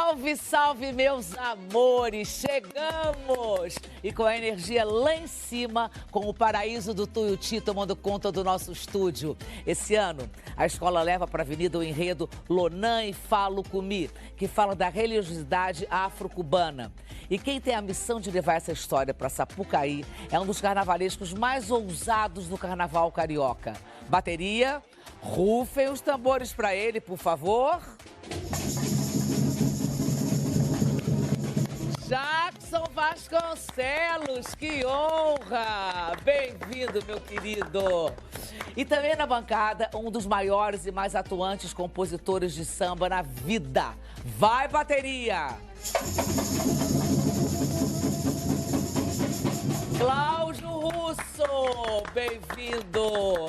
Salve, salve, meus amores! Chegamos! E com a energia lá em cima, com o paraíso do Tuiuti tomando conta do nosso estúdio. Esse ano, a escola leva para a avenida o enredo Lonan e Falo Comi, que fala da religiosidade afro-cubana. E quem tem a missão de levar essa história para Sapucaí é um dos carnavalescos mais ousados do carnaval carioca. Bateria, rufem os tambores para ele, por favor. Jackson Vasconcelos, que honra! Bem-vindo, meu querido! E também na bancada, um dos maiores e mais atuantes compositores de samba na vida. Vai, bateria! Cláudio Russo, bem-vindo!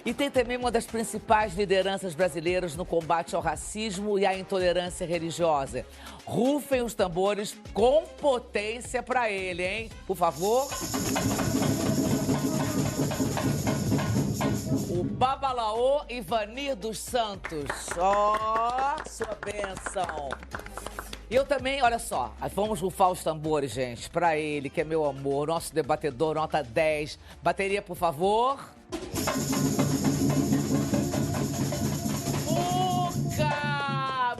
E tem também uma das principais lideranças brasileiras no combate ao racismo e à intolerância religiosa. Rufem os tambores com potência para ele, hein? Por favor. O Babalaô Ivanir dos Santos. Ó, sua bênção. E eu também, olha só, vamos rufar os tambores, gente, pra ele, que é meu amor, nosso debatedor, nota 10. Bateria, por favor.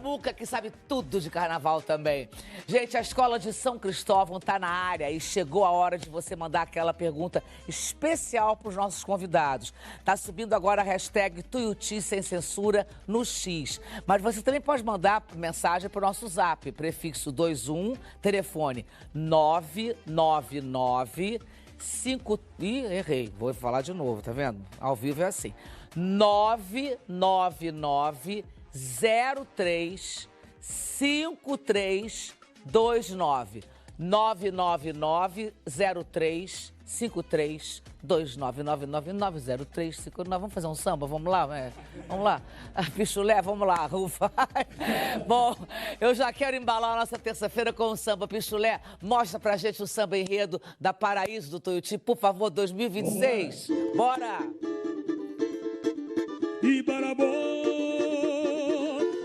Muca, que sabe tudo de carnaval também. Gente, a Escola de São Cristóvão tá na área e chegou a hora de você mandar aquela pergunta especial para os nossos convidados. Tá subindo agora a hashtag Tuiuti Sem Censura no X. Mas você também pode mandar mensagem para o nosso zap, prefixo 21, telefone 999 5... Ih, errei. Vou falar de novo, tá vendo? Ao vivo é assim. 999 03 5329 999 03 5329 999 03 Vamos fazer um samba? Vamos lá? Vamos lá. Pichulé, vamos lá, Rufa. Bom, eu já quero embalar a nossa terça-feira com o samba. Pichulé, mostra pra gente o samba enredo da Paraíso do Tuiuti, por favor, 2026. Bora! Ibarabô,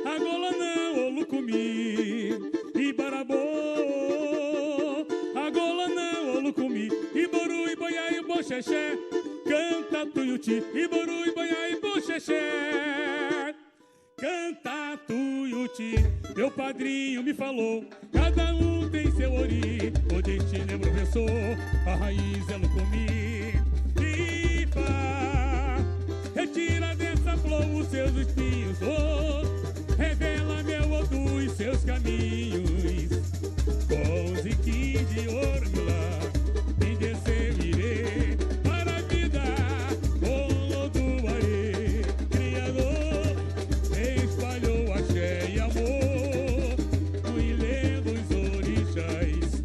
Angola não, Olucumi. Ibarabô, Angola não, Olucumi. Iboru, Iboiá e Boxexé, canta Tuiuti. Iboru, Iboiá e Boxexé, canta Tuiuti. Meu padrinho me falou, cada um tem seu ori. O destino é professor, a raiz é Olucumi. Ipa, retira dessa flor os seus espinhos, oh, revela meu odor e seus caminhos. Com ziquim de ouro lá, em descer irei para a vida, com lodo areia. Criador espalhou axé e amor no ilê dos orixás.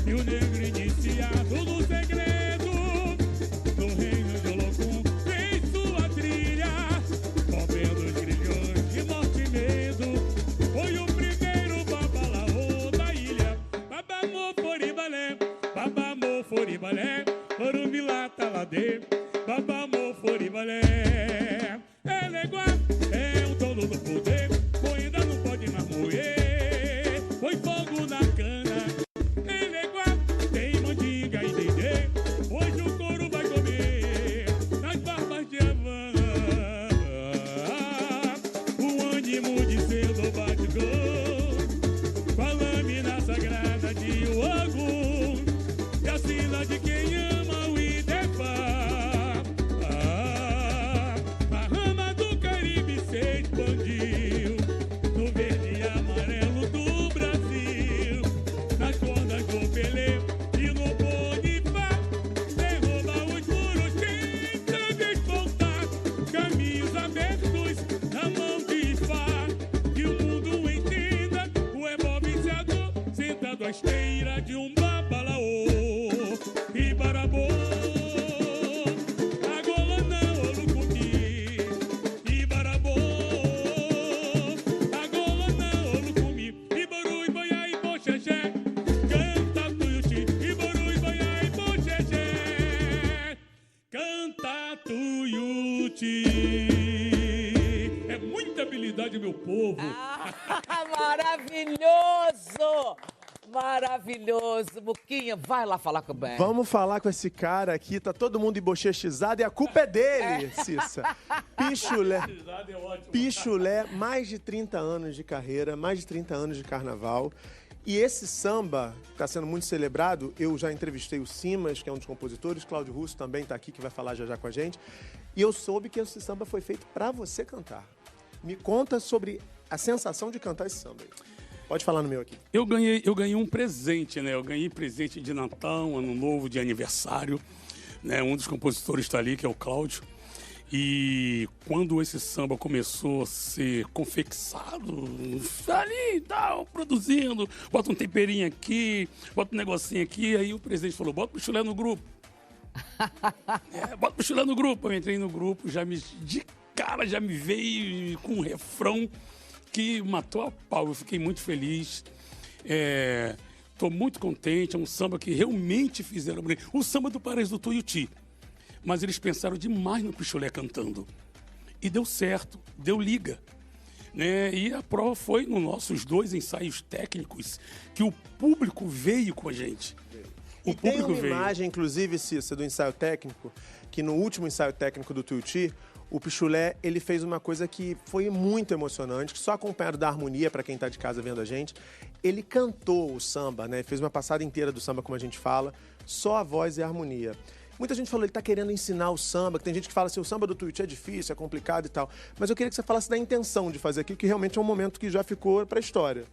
E o negro iniciado no segredo do reino de Olocum fez sua trilha, rompendo os grilhões de morte e medo. Foi o primeiro babalaô da ilha. Babamô foribalé, babamô foribalé, orumilá taladê, babamô foribalé. É leguá, é um dono do poder, ainda não pode mais moer. Foi fogo na cana. É leguá, tem mandinga e dendê, hoje o couro vai comer nas barbas de Havana. O ânimo de cedo bate gol com a lâmina sagrada de Uagu e a sina de quem ama o Idefá. A rama do Caribe se expandiu no verde e amarelo do Brasil, nas cordas do Pelé e no Bonifá. Derruba os muros, tenta despontar caminhos abertos na mão de Fá. Que o mundo entenda o ebó viciador sentado à esteira de um babalaô. Ibarabô, Angola não, Olucumi. Ibarabô, Angola não, Olucumi. Iboru, Iboiá e Boxexé, canta Tuiuti. Iboru, Iboiá e Boxexé, canta Tuiuti. É muita habilidade, meu povo. Maravilha! Maravilhoso! Maravilhoso. Muquinha, vai lá falar com o Ben. Vamos falar com esse cara aqui, tá todo mundo embochechizado e a culpa é dele, Cissa. Pichulé, mais de 30 anos de carreira, mais de 30 anos de carnaval. E esse samba está sendo muito celebrado. Eu já entrevistei o Simas, que é um dos compositores, Cláudio Russo também está aqui, que vai falar já já com a gente. E eu soube que esse samba foi feito para você cantar. Me conta sobre a sensação de cantar esse samba aí. Pode falar no meu aqui. Eu ganhei um presente, né? Eu ganhei presente de Natal, Ano Novo, de aniversário. Né? Um dos compositores está ali, que é o Cláudio. E quando esse samba começou a ser confecçado, ali e tal, produzindo, bota um temperinho aqui, bota um negocinho aqui, aí o presidente falou, bota o Pichulé no grupo. Bota o Pichulé no grupo. Eu entrei no grupo, de cara já me veio com um refrão que matou a pau. Eu fiquei muito feliz. Estou muito contente. É um samba que realmente fizeram bem. O samba do Paraíso do Tuiuti. Mas eles pensaram demais no Pichulé cantando. E deu certo, deu liga. Né? E a prova foi nos nossos 2 ensaios técnicos que o público veio com a gente. E tem uma imagem, inclusive, Cissa, do ensaio técnico, que no último ensaio técnico do Tuiuti, o Pichulé, ele fez uma coisa que foi muito emocionante, que só acompanhado da harmonia, para quem está de casa vendo a gente, ele cantou o samba, né? Fez uma passada inteira do samba, como a gente fala, só a voz e a harmonia. Muita gente falou, ele está querendo ensinar o samba, que tem gente que fala assim, o samba do Tuiuti é difícil, é complicado e tal. Mas eu queria que você falasse da intenção de fazer aquilo, que realmente é um momento que já ficou para a história.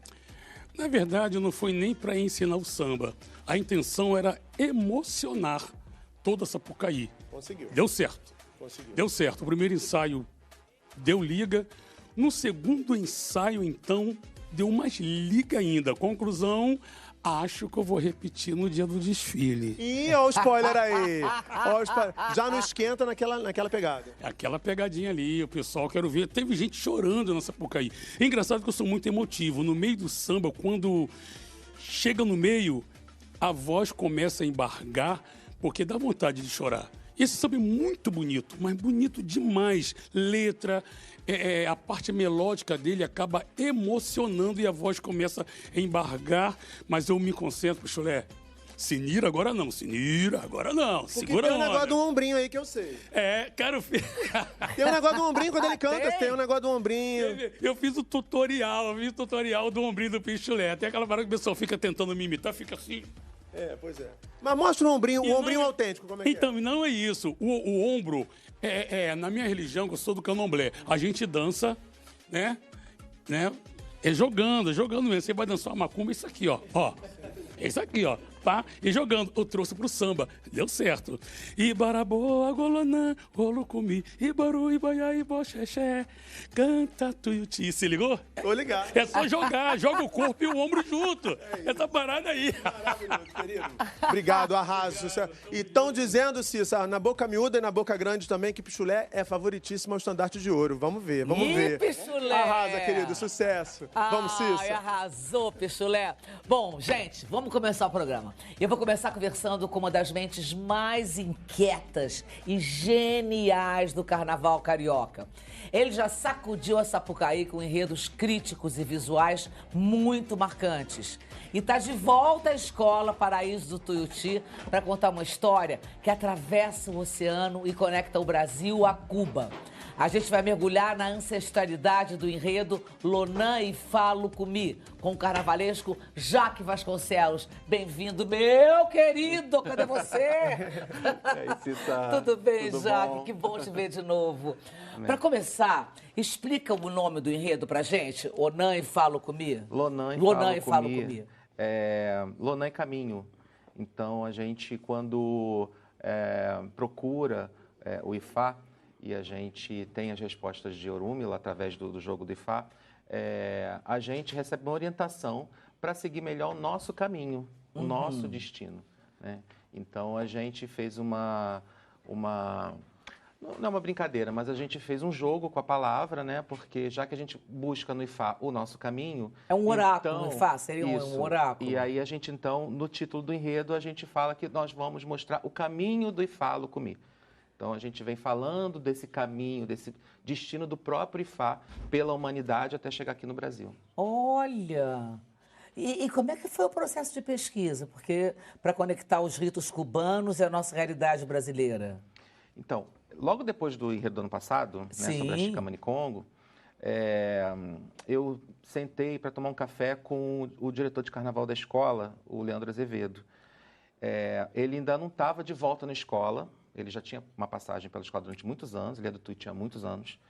Na verdade, não foi nem para ensinar o samba. A intenção era emocionar toda a Sapucaí. Conseguiu. Deu certo. Conseguiu. Deu certo. O primeiro ensaio deu liga. No segundo ensaio, então, deu mais liga ainda. Conclusão, acho que eu vou repetir no dia do desfile. Ih, olha o spoiler aí. Olha o spoiler. Já não esquenta naquela pegada. Aquela pegadinha ali, o pessoal, quero ver. Teve gente chorando na Sapucaí. É engraçado que eu sou muito emotivo. No meio do samba, quando chega no meio, a voz começa a embargar, porque dá vontade de chorar. Esse samba é muito bonito, mas bonito demais. Letra, a parte melódica dele acaba emocionando e a voz começa a embargar, mas eu me concentro, Pichulé. Sinira agora não, Sinira agora não. Porque segura tem um negócio do ombrinho aí que eu sei. Quero ver. Tem um negócio do ombrinho quando ele canta, tem um negócio do ombrinho. Eu fiz o tutorial, do ombrinho do Pichulé. Até aquela hora que o pessoal fica tentando me imitar, fica assim. Pois é. Mas mostra o ombrinho autêntico, como é que então, não é isso. O ombro, na minha religião, que eu sou do candomblé, a gente dança, né? Jogando mesmo. Você vai dançar uma macumba, isso aqui, ó. Isso aqui, ó. Tá? E jogando. Eu trouxe pro samba. Deu certo. Ibaraboa, golonã, rolo-cumi, ibaru, ibaiá, iboxexé, canta tuiuti. Se ligou? Tô ligado. É só jogar. Joga o corpo e o ombro junto. Essa parada aí. Maravilhoso, querido. Obrigado, arraso. E estão dizendo, Cissa, na boca miúda e na boca grande também, que Pichulé é favoritíssimo ao estandarte de ouro. Vamos ver. Pichulé! Arrasa, querido. Sucesso. Vamos, Cissa. Arrasou, Pichulé. Bom, gente, vamos começar o programa. Eu vou começar conversando com uma das mentes mais inquietas e geniais do carnaval carioca. Ele já sacudiu a Sapucaí com enredos críticos e visuais muito marcantes. E está de volta à escola Paraíso do Tuiuti para contar uma história que atravessa o oceano e conecta o Brasil a Cuba. A gente vai mergulhar na ancestralidade do enredo Lonã e Falo Comi, com o carnavalesco Jaque Vasconcelos. Bem-vindo, meu querido! Cadê você? Tudo bem, Tudo Jaque? bom? Que bom te ver de novo. Para começar, explica o nome do enredo pra gente. Lonã e Falo Comi. Lonã e Falo Comi. Lonã é caminho. Então, a gente, quando procura o Ifá, e a gente tem as respostas de Orúmila através do jogo do Ifá, a gente recebe uma orientação para seguir melhor o nosso caminho, o nosso destino. Né? Então, a gente fez uma... Não é uma brincadeira, mas a gente fez um jogo com a palavra, né? Porque já que a gente busca no Ifá o nosso caminho... É um oráculo, então, no Ifá? Seria um oráculo. E aí a gente, então, no título do enredo, a gente fala que nós vamos mostrar o caminho do Ifá Lucumi. Então, a gente vem falando desse caminho, desse destino do próprio IFA pela humanidade até chegar aqui no Brasil. Olha! E como é que foi o processo de pesquisa? Porque para conectar os ritos cubanos e a nossa realidade brasileira. Então, logo depois do enredo do ano passado, né, sobre a Chica Manicongo, eu sentei para tomar um café com o diretor de carnaval da escola, o Leandro Azevedo. Ele ainda não estava de volta na escola, ele já tinha uma passagem pela escola durante muitos anos, ele é do Tuiuti há muitos anos,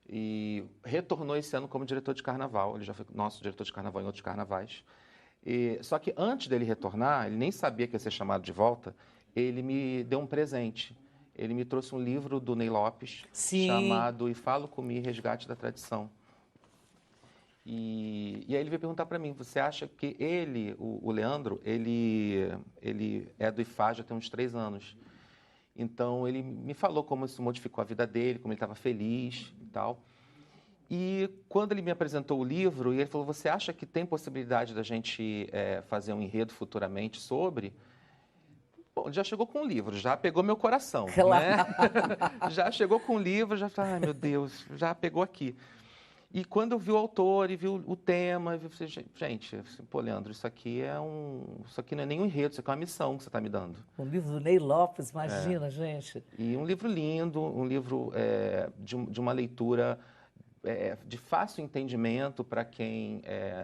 e retornou esse ano como diretor de carnaval. Ele já foi nosso diretor de carnaval em outros carnavais. Só que antes dele retornar, ele nem sabia que ia ser chamado de volta, ele me deu um presente. Ele me trouxe um livro do Ney Lopes, chamado E Falo Comi, Resgate da Tradição. E aí ele veio perguntar para mim, você acha que ele, o Leandro, ele é do IFA já tem uns 3 anos. Então, ele me falou como isso modificou a vida dele, como ele estava feliz e tal. E quando ele me apresentou o livro, ele falou, você acha que tem possibilidade da gente fazer um enredo futuramente sobre... Bom, já chegou com o livro, já pegou meu coração, Claro. né? Já chegou com o livro, já falei, ai meu Deus, já pegou aqui. E quando eu vi o autor e vi o tema, eu falei, gente, pô, Leandro, isso aqui não é nem um enredo, isso aqui é uma missão que você está me dando. Um livro do Ney Lopes, imagina, gente. E um livro lindo, um livro de uma leitura de fácil entendimento para quem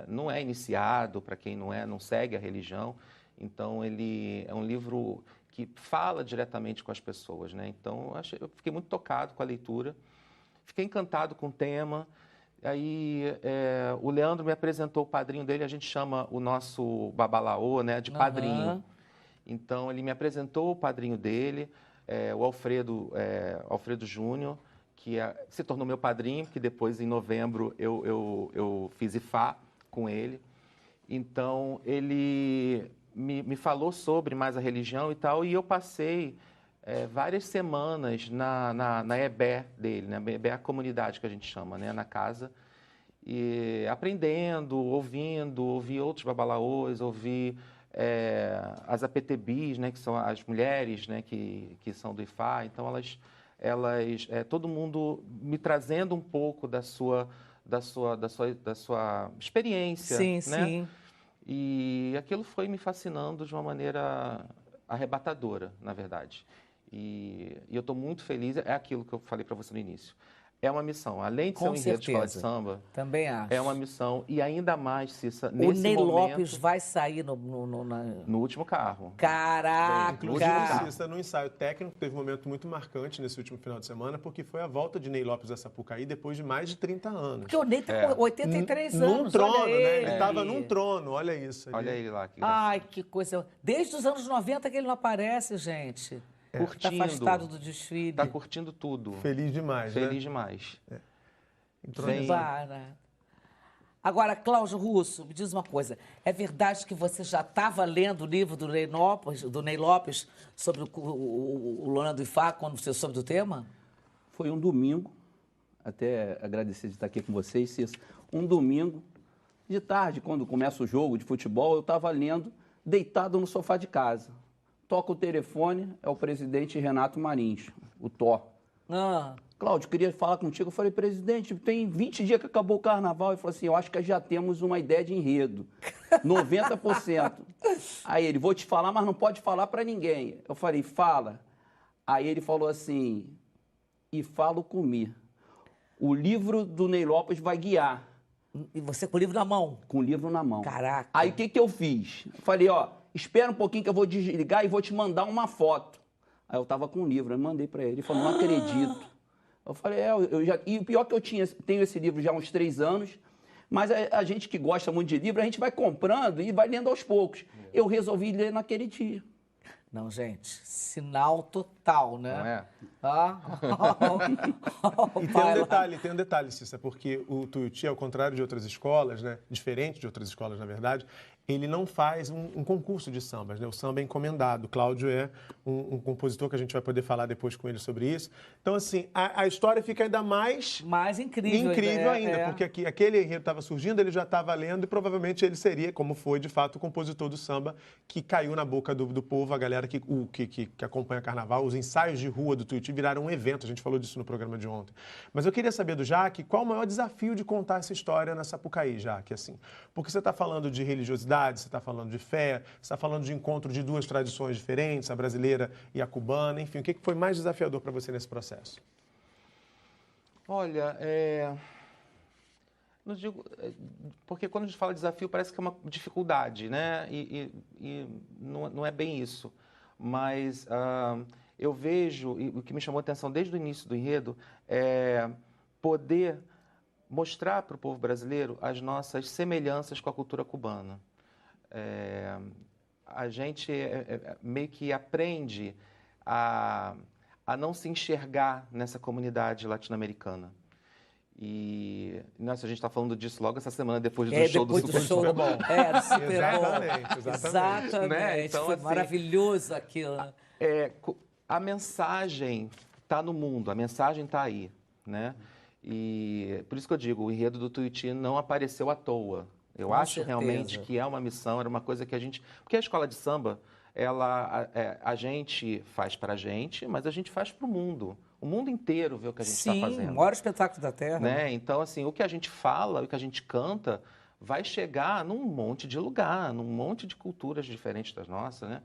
não é iniciado, para quem não segue a religião. Então, ele é um livro que fala diretamente com as pessoas, né? Então, eu fiquei muito tocado com a leitura, fiquei encantado com o tema. Aí, o Leandro me apresentou o padrinho dele, a gente chama o nosso babalaô, né, de padrinho. Então, ele me apresentou o padrinho dele, o Alfredo Júnior, que se tornou meu padrinho, que depois, em novembro, eu fiz IFA com ele. Então, ele me falou sobre mais a religião e tal, e eu passei várias semanas na EBE dele, né? EBE é a comunidade que a gente chama, né? Na casa, e aprendendo, ouvi outros babalaôs, ouvi as APTBs, né? Que são as mulheres, né? Que são do IFA. Então, todo mundo me trazendo um pouco da sua experiência, Sim, né? sim. E aquilo foi me fascinando de uma maneira arrebatadora, na verdade. E eu estou muito feliz, é aquilo que eu falei para você no início. É uma missão, além de ser um enredo de escola de samba, também acho. é uma missão, e ainda mais, Cissa, nesse momento... O Ney Lopes vai sair no último carro. Caraca! Inclusive, Cissa, no ensaio técnico, teve um momento muito marcante nesse último final de semana, porque foi a volta de Ney Lopes a Sapucaí depois de mais de 30 anos. Porque o Ney tá com 83 anos, num trono, olha né? ele. Ele estava num trono, olha isso. Olha ele lá. Que Ai, que coisa... Desde os anos 90 que ele não aparece, gente. Curtindo. Está afastado do desfile. Está curtindo tudo. Feliz demais, né? Feliz demais. Agora, Cláudio Russo, me diz uma coisa. É verdade que você já estava lendo o livro do Ney Lopes sobre o Lona do IFA, quando você soube do tema? Foi um domingo, até agradecer de estar aqui com vocês, Cissa. Um domingo, de tarde, quando começa o jogo de futebol, eu estava lendo, deitado no sofá de casa. Toca o telefone, é o presidente Renato Marins, o Thor. Cláudio, queria falar contigo. Eu falei, presidente, tem 20 dias que acabou o carnaval. Ele falou assim, eu acho que já temos uma ideia de enredo. 90%. Aí ele, vou te falar, mas não pode falar para ninguém. Eu falei, fala. Aí ele falou assim, e falo comigo. O livro do Ney Lopes vai guiar. E você com o livro na mão? Com o livro na mão. Caraca. Aí o que eu fiz? Eu falei, espera um pouquinho que eu vou desligar e vou te mandar uma foto. Aí eu tava com o livro, eu mandei para ele. Ele falou, não acredito. Eu falei, e o pior que eu tenho esse livro já há uns 3 anos, mas a gente que gosta muito de livro, a gente vai comprando e vai lendo aos poucos. Eu resolvi ler naquele dia. Não, gente, sinal total, né? Não é? E tem um detalhe, Cissa, porque o Tuiuti, ao contrário de outras escolas, né, diferente de outras escolas, na verdade, ele não faz um concurso de sambas, né? O samba é encomendado. O Cláudio é um compositor que a gente vai poder falar depois com ele sobre isso. Então, assim, a história fica ainda mais incrível ainda, porque aquele enredo estava surgindo, ele já estava lendo e provavelmente ele seria, como foi de fato, o compositor do samba que caiu na boca do povo, a galera que acompanha carnaval. Os ensaios de rua do Tuiuti viraram um evento, a gente falou disso no programa de ontem. Mas eu queria saber do Jaque, qual o maior desafio de contar essa história na Sapucaí, Jaque, assim? Porque você está falando de religiosidade, você está falando de fé, você está falando de encontro de duas tradições diferentes, a brasileira e a cubana, enfim, o que foi mais desafiador para você nesse processo? Olha, não digo, porque quando a gente fala de desafio parece que é uma dificuldade, né? E não é bem isso. Mas eu vejo, e o que me chamou a atenção desde o início do enredo, é poder mostrar para o povo brasileiro as nossas semelhanças com a cultura cubana. A gente meio que aprende a não se enxergar nessa comunidade latino-americana. E nossa, a gente está falando disso logo essa semana, depois do show do Super Bowl. Do Super Bowl. Exatamente. Né? Então, foi assim, maravilhoso aquilo. A mensagem está no mundo, a mensagem está aí, né? E por isso que eu digo, o enredo do Tuiuti não apareceu à toa. Eu acho realmente que é uma missão, era uma coisa que a gente... Porque a escola de samba, a gente faz para a gente, mas a gente faz para o mundo. O mundo inteiro vê o que a gente está fazendo. Sim, o maior espetáculo da Terra. Né? Então, assim, o que a gente fala, o que a gente canta, vai chegar num monte de lugar, num monte de culturas diferentes das nossas, né?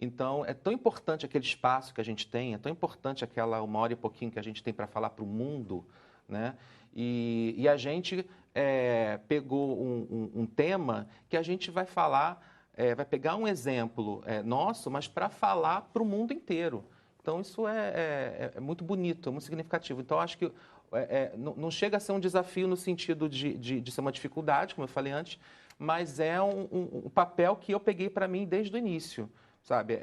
Então, é tão importante aquele espaço que a gente tem, é tão importante aquela 1 hora e pouquinho que a gente tem para falar para o mundo, né? E a gente pegou um tema que a gente vai falar, vai pegar um exemplo nosso, mas para falar para o mundo inteiro. Então, isso é muito bonito, é muito significativo. Então, acho que não chega a ser um desafio no sentido de ser uma dificuldade, como eu falei antes, mas é um papel que eu peguei para mim desde o início, sabe?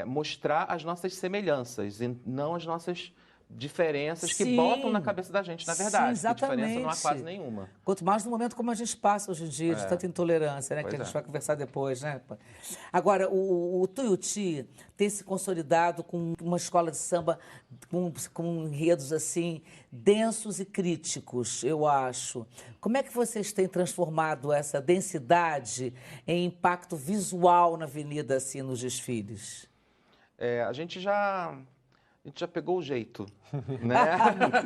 Mostrar as nossas semelhanças e não as nossas diferenças que botam na cabeça da gente, na verdade. Sim, exatamente. Diferença não há quase nenhuma. Quanto mais no momento como a gente passa hoje em dia, de tanta intolerância, né? Que a gente vai conversar depois, né? Agora, o Tuiuti tem se consolidado com uma escola de samba com enredos, assim, densos e críticos, eu acho. Como é que vocês têm transformado essa densidade em impacto visual na avenida, assim, nos desfiles? A gente já pegou o jeito, né?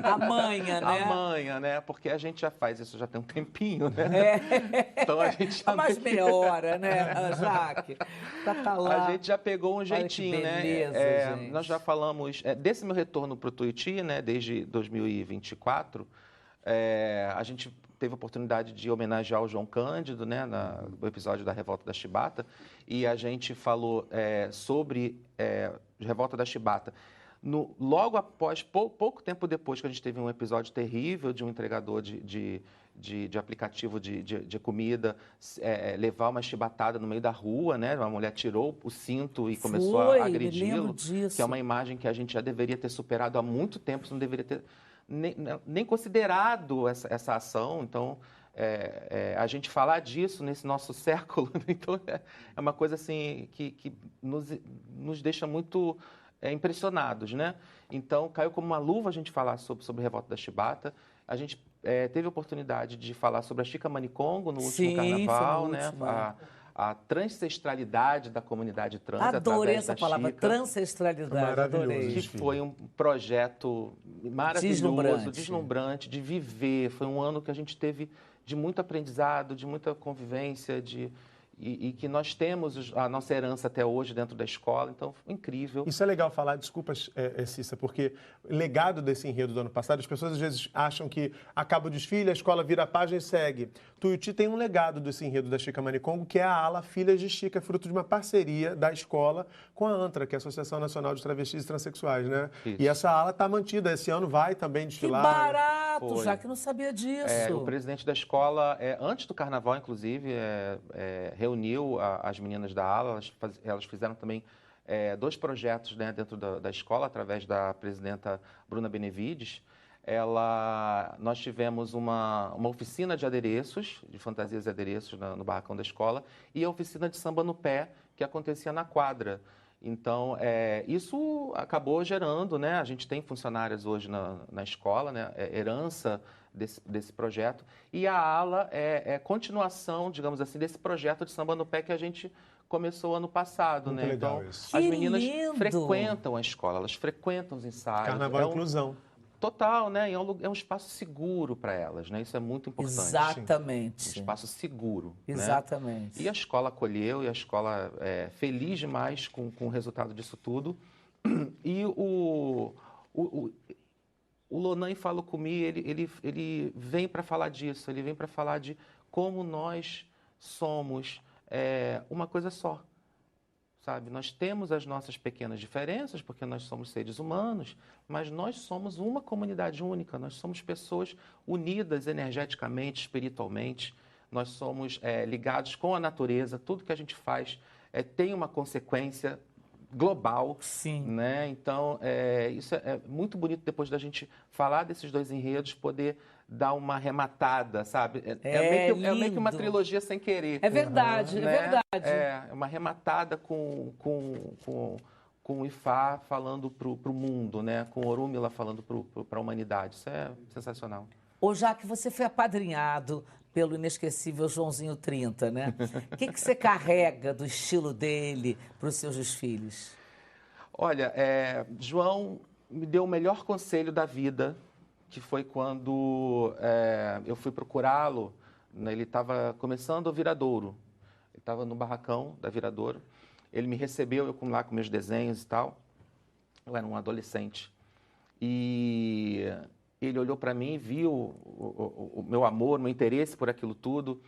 A manha, né? A manha, né? Porque a gente já faz isso já tem um tempinho, né? Então a gente já... Mais meia hora, né, Jaque? Tá lá. A gente já pegou um jeitinho, beleza, né? gente. Nós já falamos desse meu retorno para o Tuiuti, né? Desde 2024, a gente teve a oportunidade de homenagear o João Cândido, né? No episódio da Revolta da Chibata, e a gente falou sobre Revolta da Chibata. Logo após, pouco tempo depois que a gente teve um episódio terrível de um entregador de aplicativo de comida levar uma chibatada no meio da rua, né? Uma mulher tirou o cinto e começou a agredi-lo, que é uma imagem que a gente já deveria ter superado há muito tempo, não deveria ter nem considerado essa ação. Então, a gente falar disso nesse nosso século, então é uma coisa assim que nos deixa muito impressionados, né? Então, caiu como uma luva a gente falar sobre a Revolta da Chibata. A gente teve a oportunidade de falar sobre a Chica Manicongo no último carnaval, né? A transancestralidade da comunidade trans. Adorei essa palavra, Chica, transancestralidade, adorei. Que foi um projeto maravilhoso, deslumbrante, de viver. Foi um ano que a gente teve de muito aprendizado, de muita convivência, e que nós temos a nossa herança até hoje dentro da escola, então foi incrível. Isso é legal falar, desculpas, Cissa, porque legado desse enredo do ano passado, as pessoas às vezes acham que acaba o desfile, a escola vira a página e segue. Tuiuti tem um legado desse enredo da Chica Manicongo, que é a ala Filhas de Chica, fruto de uma parceria da escola com a ANTRA, que é a Associação Nacional de Travestis e Transsexuais, né? Isso. E essa ala está mantida, esse ano vai também desfilar. Que barato, já que não sabia disso. O presidente da escola, antes do carnaval, inclusive, reuniu as meninas da ala, elas fizeram também 2 projetos, né, dentro da escola, através da presidenta Bruna Benevides, nós tivemos uma oficina de adereços, de fantasias e adereços no barracão da escola, e a oficina de samba no pé, que acontecia na quadra. Então, isso acabou gerando, né? A gente tem funcionárias hoje na escola, né? Herança desse projeto. E a ala é continuação, digamos assim, desse projeto de samba no pé que a gente começou ano passado, Muito né? legal Então, isso. as Que meninas lindo! frequentam a escola, elas frequentam os ensaios. Carnaval e inclusão. Total, né? E é um espaço seguro para elas, né? Isso é muito importante. Exatamente. Um espaço seguro. Exatamente. Né? E a escola acolheu, e a escola é feliz demais com o resultado disso tudo. E o Lonan Falo Comigo, ele vem para falar disso, ele vem para falar de como nós somos uma coisa só. Sabe? Nós temos as nossas pequenas diferenças, porque nós somos seres humanos, mas nós somos uma comunidade única, nós somos pessoas unidas energeticamente, espiritualmente, nós somos ligados com a natureza, tudo que a gente faz tem uma consequência global. Sim. Né? Então, isso é muito bonito depois da gente falar desses dois enredos, poder dar uma arrematada, sabe? É meio que uma trilogia sem querer. É verdade, né? é verdade. É uma arrematada com o Ifá falando para o mundo, né? Com Orúmila falando para a humanidade. Isso é sensacional. Ô, Jaque, você foi apadrinhado pelo inesquecível Joãozinho 30, né? O que você carrega do estilo dele para os seus desfiles? Olha, João me deu o melhor conselho da vida, que foi quando eu fui procurá-lo, né? Ele estava começando o Viradouro. Ele estava no barracão da Viradouro. Ele me recebeu, eu lá com meus desenhos e tal. Eu era um adolescente. E ele olhou para mim, viu o meu amor, o meu interesse por aquilo tudo.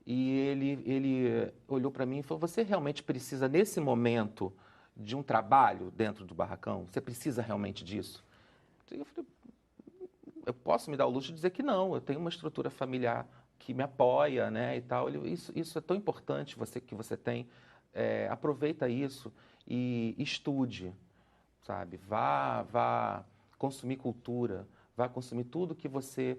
E ele olhou para mim e falou, você realmente precisa, nesse momento, de um trabalho dentro do barracão? Você precisa realmente disso? Eu falei, eu posso me dar o luxo de dizer que não. Eu tenho uma estrutura familiar que me apoia, né, e tal. Isso é tão importante que você tem. Aproveita isso e estude, sabe? Vá consumir cultura, vá consumir tudo que você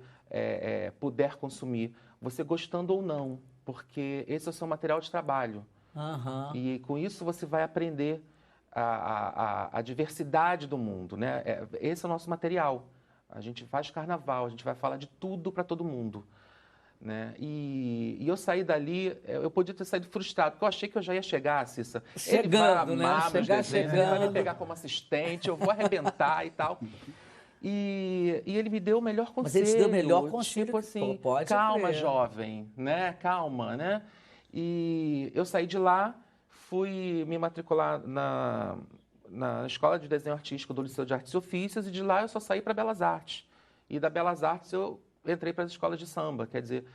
puder consumir, você gostando ou não, porque esse é o seu material de trabalho. Uhum. E com isso você vai aprender a diversidade do mundo, né? Esse é o nosso material. A gente faz carnaval, a gente vai falar de tudo para todo mundo. Né? E eu saí dali, eu podia ter saído frustrado, porque eu achei que eu já ia chegar, Cissa. Chegando, ele vai amar, né? Meus desenhos, ele vai me chegando. pegar como assistente, eu vou arrebentar e tal. E ele me deu o melhor conselho. Mas ele te deu o melhor conselho. Tipo assim, Pode calma, crer. jovem, né? Calma, né? E eu saí de lá, fui me matricular na Escola de Desenho Artístico do Liceu de Artes e Ofícios, e de lá eu só saí para Belas Artes. E da Belas Artes eu entrei para as escolas de samba, quer dizer,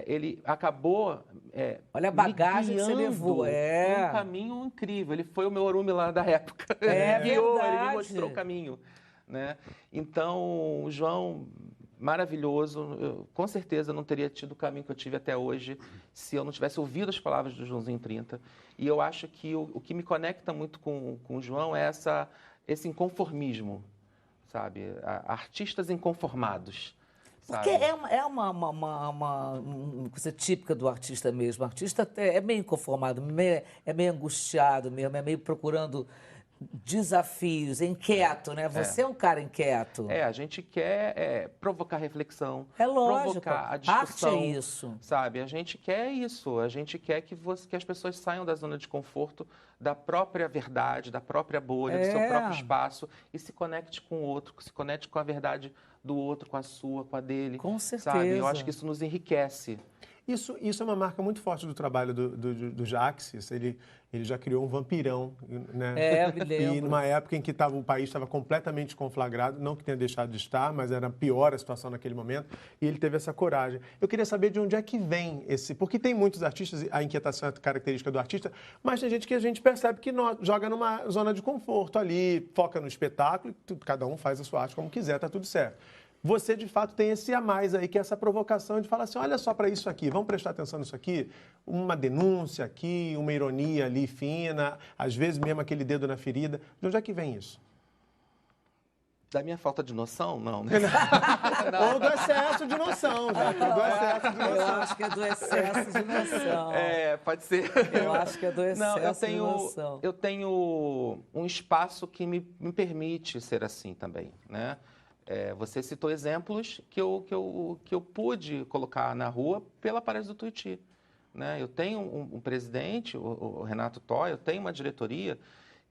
ele acabou Olha a bagagem que você levou, um caminho incrível. Ele foi o meu Orúmila da época. Verdade. Ele me mostrou o caminho. Né? Então, o João, maravilhoso. Eu, com certeza, não teria tido o caminho que eu tive até hoje se eu não tivesse ouvido as palavras do Joãozinho 30. E eu acho que o que me conecta muito com o João é esse inconformismo, sabe? Artistas inconformados. Porque é uma coisa típica do artista mesmo. O artista é meio inconformado, é meio angustiado mesmo, é meio procurando desafios, é inquieto, né? Você é um cara inquieto. A gente quer provocar reflexão, É lógico. provocar a discussão. Arte é isso. Sabe? A gente quer isso, a gente quer que as pessoas saiam da zona de conforto, da própria verdade, da própria bolha, do seu próprio espaço e se conecte com o outro, se conecte com a verdade do outro, com a sua, com a dele. Com certeza. Sabe? Eu acho que isso nos enriquece. Isso é uma marca muito forte do trabalho do Jaques. Ele já criou um vampirão, né? Eu me lembro. E numa época em que o país estava completamente conflagrado, não que tenha deixado de estar, mas era pior a situação naquele momento, e ele teve essa coragem. Eu queria saber de onde é que vem porque tem muitos artistas, a inquietação é característica do artista, mas tem gente que a gente percebe que joga numa zona de conforto ali, foca no espetáculo, cada um faz a sua arte como quiser, tá tudo certo. Você, de fato, tem esse a mais aí, que é essa provocação de falar assim, olha só para isso aqui, vamos prestar atenção nisso aqui, uma denúncia aqui, uma ironia ali fina, às vezes mesmo aquele dedo na ferida. De onde é que vem isso? Da minha falta de noção? Não, né? Ou do excesso de noção, já. Do excesso de Eu noção. acho que é do excesso de noção. Pode ser. Eu acho que é do excesso de noção. Eu tenho um espaço que me permite ser assim também, né? Você citou exemplos que eu pude colocar na rua pela parede do Tuiuti, né? Eu tenho um presidente, o Renato Toy, eu tenho uma diretoria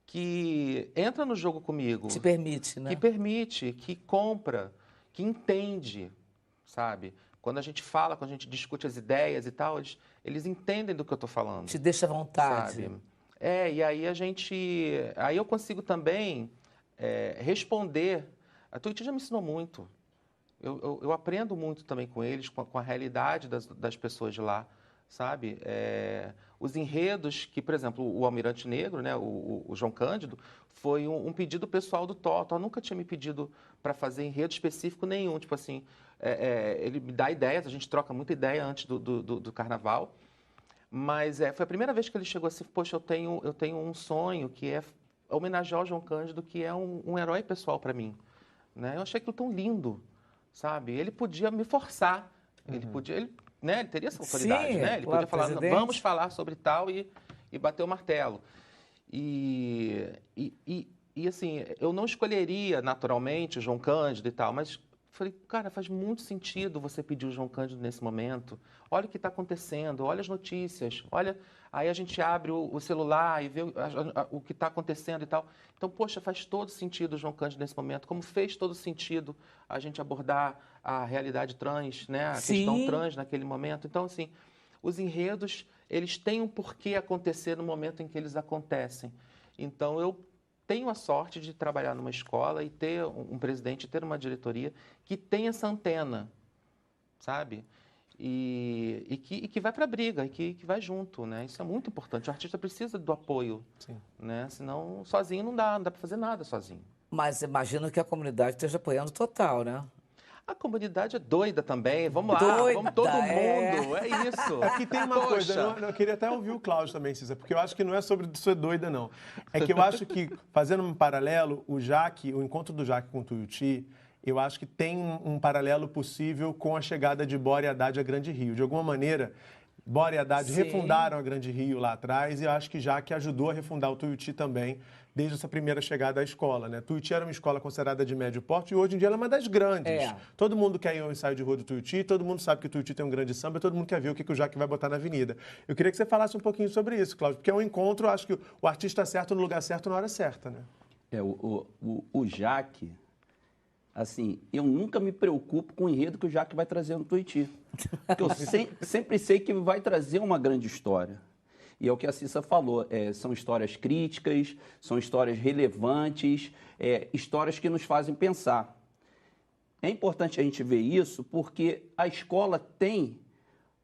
que entra no jogo comigo. Te permite, né? Que permite, que compra, que entende, sabe? Quando a gente fala, quando a gente discute as ideias e tal, eles entendem do que eu estou falando. Te deixa à vontade. Sabe? E aí aí eu consigo também responder. A Tuiuti já me ensinou muito. Eu aprendo muito também com eles, com a realidade das pessoas de lá, sabe? Os enredos que, por exemplo, o Almirante Negro, né, o João Cândido, foi um pedido pessoal do Tó. O Tó nunca tinha me pedido para fazer enredo específico nenhum. Tipo assim, ele me dá ideias, a gente troca muita ideia antes do carnaval. Mas foi a primeira vez que ele chegou assim, poxa, eu tenho um sonho que é homenagear o João Cândido, que é um herói pessoal para mim. Né? Eu achei aquilo tão lindo, sabe? Ele podia me forçar, ele teria essa autoridade, né? Ele podia falar, vamos falar sobre tal e bater o martelo. E assim, eu não escolheria naturalmente o João Cândido e tal, mas falei, cara, faz muito sentido você pedir o João Cândido nesse momento. Olha o que está acontecendo, olha as notícias, olha... Aí a gente abre o celular e vê o que está acontecendo e tal. Então, poxa, faz todo sentido o João Cândido nesse momento, como fez todo sentido a gente abordar a realidade trans, né? A questão trans naquele momento. Então, assim, os enredos, eles têm um porquê acontecer no momento em que eles acontecem. Então, eu tenho a sorte de trabalhar numa escola e ter um presidente, ter uma diretoria que tem essa antena, sabe? E que vai para a briga, e que vai junto, né? Isso é muito importante. O artista precisa do apoio, né? Senão, sozinho não dá para fazer nada sozinho. Mas imagino que a comunidade esteja apoiando total, né? A comunidade é doida também. Vamos lá, vamos todo mundo. É isso. Aqui tem uma coisa, eu queria até ouvir o Cláudio também, Cissa, porque eu acho que não é sobre ser doida, não. É que eu acho que, fazendo um paralelo, o encontro do Jaque com o Tuiuti, eu acho que tem um paralelo possível com a chegada de Bora e Haddad a Grande Rio. De alguma maneira, Bora e Haddad refundaram a Grande Rio lá atrás e eu acho que Jaque ajudou a refundar o Tuiuti também, desde essa primeira chegada à escola, né? Tuiuti era uma escola considerada de médio porte e hoje em dia ela é uma das grandes. Todo mundo quer ir ao ensaio de rua do Tuiuti, todo mundo sabe que o Tuiuti tem um grande samba, todo mundo quer ver o que o Jaque vai botar na avenida. Eu queria que você falasse um pouquinho sobre isso, Cláudio, porque é um encontro, acho que o artista certo no lugar certo na hora certa, né? O Jaque... Assim, eu nunca me preocupo com o enredo que o Jaque vai trazer no Tuiuti. Porque eu sempre sei que vai trazer uma grande história. E é o que a Cissa falou, são histórias críticas, são histórias relevantes, histórias que nos fazem pensar. É importante a gente ver isso porque a escola tem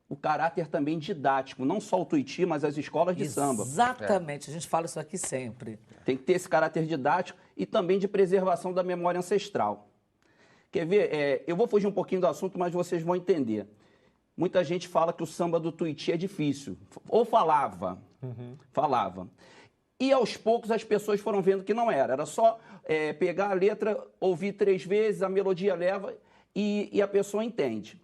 o caráter também didático, não só o Tuiuti, mas as escolas de samba. Exatamente, a gente fala isso aqui sempre. Tem que ter esse caráter didático e também de preservação da memória ancestral. Quer ver? Eu vou fugir um pouquinho do assunto, mas vocês vão entender. Muita gente fala que o samba do Tuiuti é difícil. Ou falava. Falava. E aos poucos as pessoas foram vendo que não era. Era só pegar a letra, ouvir 3 vezes, a melodia leva e a pessoa entende.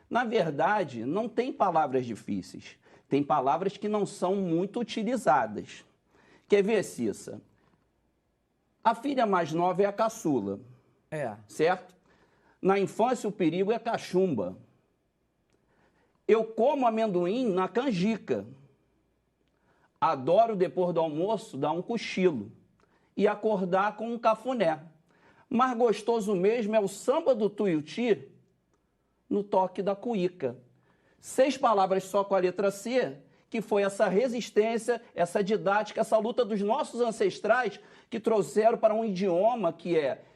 Na verdade, não tem palavras difíceis. Tem palavras que não são muito utilizadas. Quer ver, Cissa? A filha mais nova é a caçula. Certo? Na infância, o perigo é a cachumba. Eu como amendoim na canjica. Adoro, depois do almoço, dar um cochilo e acordar com um cafuné. Mas gostoso mesmo é o samba do Tuiuti no toque da cuíca. 6 palavras só com a letra C, que foi essa resistência, essa didática, essa luta dos nossos ancestrais que trouxeram para um idioma que é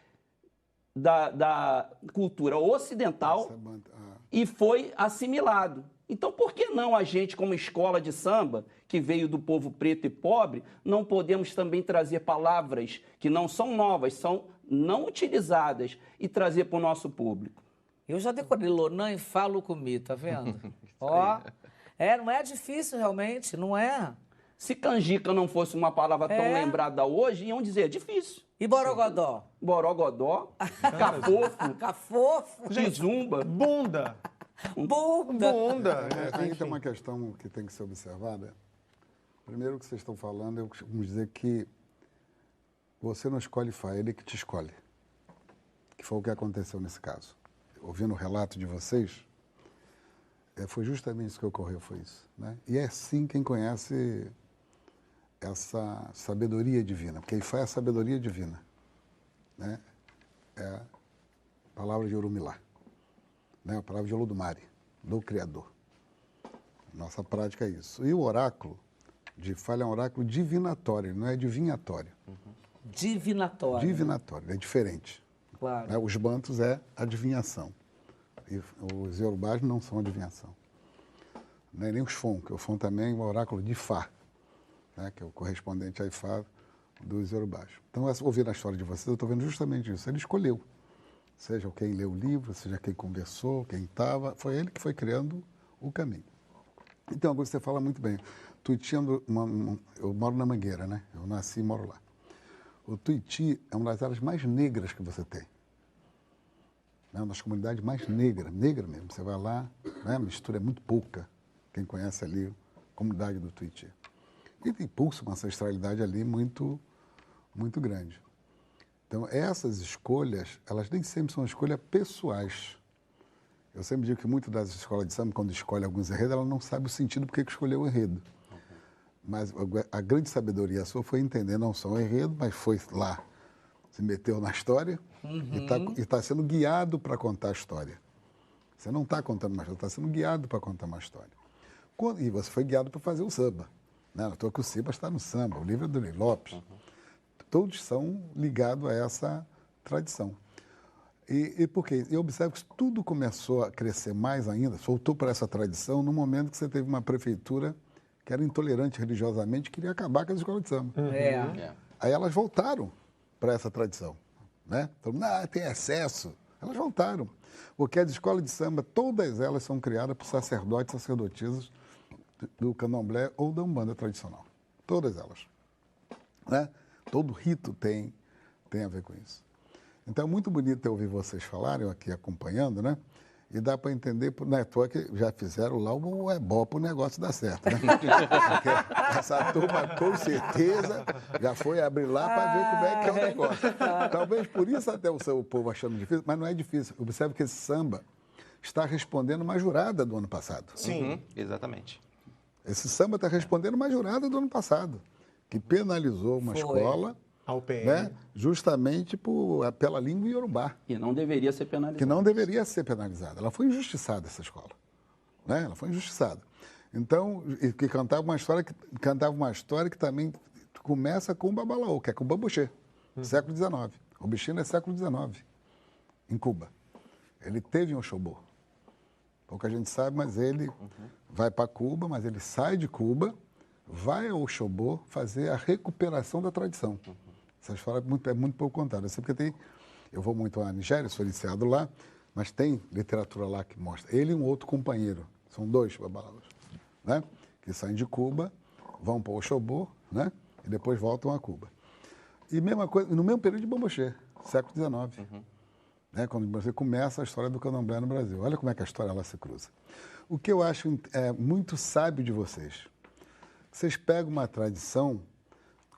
da cultura ocidental e foi assimilado. Então, por que não a gente, como escola de samba, que veio do povo preto e pobre, não podemos também trazer palavras que não são novas, são não utilizadas e trazer para o nosso público? Eu já decorei Lonan e falo comigo, tá vendo? Ó, não é difícil realmente, não é? Se canjica não fosse uma palavra tão lembrada hoje, iam dizer, difícil. E borogodó? Borogodó, cafofo, Cafofo? kizumba. Bunda. Bunda. Bunda. Aí tem uma questão que tem que ser observada. Primeiro, o que vocês estão falando, eu costumo dizer que você não escolhe Fá, ele que te escolhe. Que foi o que aconteceu nesse caso. Ouvindo o relato de vocês, foi justamente isso que ocorreu, foi isso. Né? E é assim quem conhece essa sabedoria divina, porque Ifá é a sabedoria divina. Né? É a palavra de Orumilá, né? A palavra de Olodumare, do Criador. Nossa prática é isso. E o oráculo de Ifá é um oráculo divinatório, ele não é adivinhatório. Divinatório. Divinatório, é diferente. Claro. Né? Os bantos é adivinhação. E os iorubás não são adivinhação. Nem os Fon, que o Fon também é um oráculo de Ifá, né? Que é o correspondente a Ifá dos iorubás. Então, ouvindo a história de vocês, eu estou vendo justamente isso. Ele escolheu. Seja quem leu o livro, seja quem conversou, quem estava, foi ele que foi criando o caminho. Então, agora você fala muito bem. Tuiuti, eu moro na Mangueira, né? Eu nasci e moro lá. O Tuiuti é uma das áreas mais negras que você tem. É uma das comunidades mais negras, negra mesmo. Você vai lá, né? A mistura é muito pouca. Quem conhece ali a comunidade do Tuiuti. E tem pulso, uma ancestralidade ali muito, muito grande. Então, essas escolhas, elas nem sempre são escolhas pessoais. Eu sempre digo que muito das escolas de samba, quando escolhe alguns enredos, ela não sabe o sentido porque que escolheu o enredo. Mas a grande sabedoria sua foi entender não só o enredo, mas foi lá, se meteu na história e está sendo guiado para contar a história. Você não está contando uma história, está sendo guiado para contar uma história. E você foi guiado para fazer o samba. Né? Na toa que o Siba está no samba, o livro é do Ney Lopes. Todos são ligados a essa tradição. E por quê? Eu observo que tudo começou a crescer mais ainda, soltou para essa tradição no momento que você teve uma prefeitura que era intolerante religiosamente, queria acabar com as escolas de samba. Aí elas voltaram para essa tradição. Né? Então, tem excesso. Elas voltaram. Porque as escolas de samba, todas elas são criadas por sacerdotes e sacerdotisas do candomblé ou da umbanda tradicional. Todas elas. Né? Todo rito tem a ver com isso. Então, é muito bonito eu ouvir vocês falarem, eu aqui acompanhando, né? E dá para entender, não é à toa que já fizeram lá o ebó para o negócio dar certo, né? Porque essa turma, com certeza, já foi abrir lá para ver como é que é o negócio. Talvez por isso até o povo achando difícil, mas não é difícil. Observe que esse samba está respondendo uma jurada do ano passado. Sim, exatamente. Esse samba está respondendo uma jurada do ano passado, que penalizou uma escola, né, justamente pela língua iorubá. E não deveria ser penalizada. Que não deveria ser penalizada. Ela foi injustiçada, essa escola. Né? Ela foi injustiçada. Então, que cantava uma história que também começa com o babalaô, que é com o bambuxê, século XIX. O bichinho é século XIX, em Cuba. Ele teve um Oxobô. Pouca gente sabe, mas ele vai para Cuba, mas ele sai de Cuba, vai ao Oxobô fazer a recuperação da tradição. Essa história é muito pouco contada. Eu vou muito à Nigéria, sou iniciado lá, mas tem literatura lá que mostra. Ele e um outro companheiro, são dois babalaos, né? Que saem de Cuba, vão para o Oxobô, né? E depois voltam a Cuba. E mesma coisa, no mesmo período de Bambuxê, século XIX. Né? Quando você começa a história do candomblé no Brasil. Olha como é que a história ela se cruza. O que eu acho muito sábio de vocês, vocês pegam uma tradição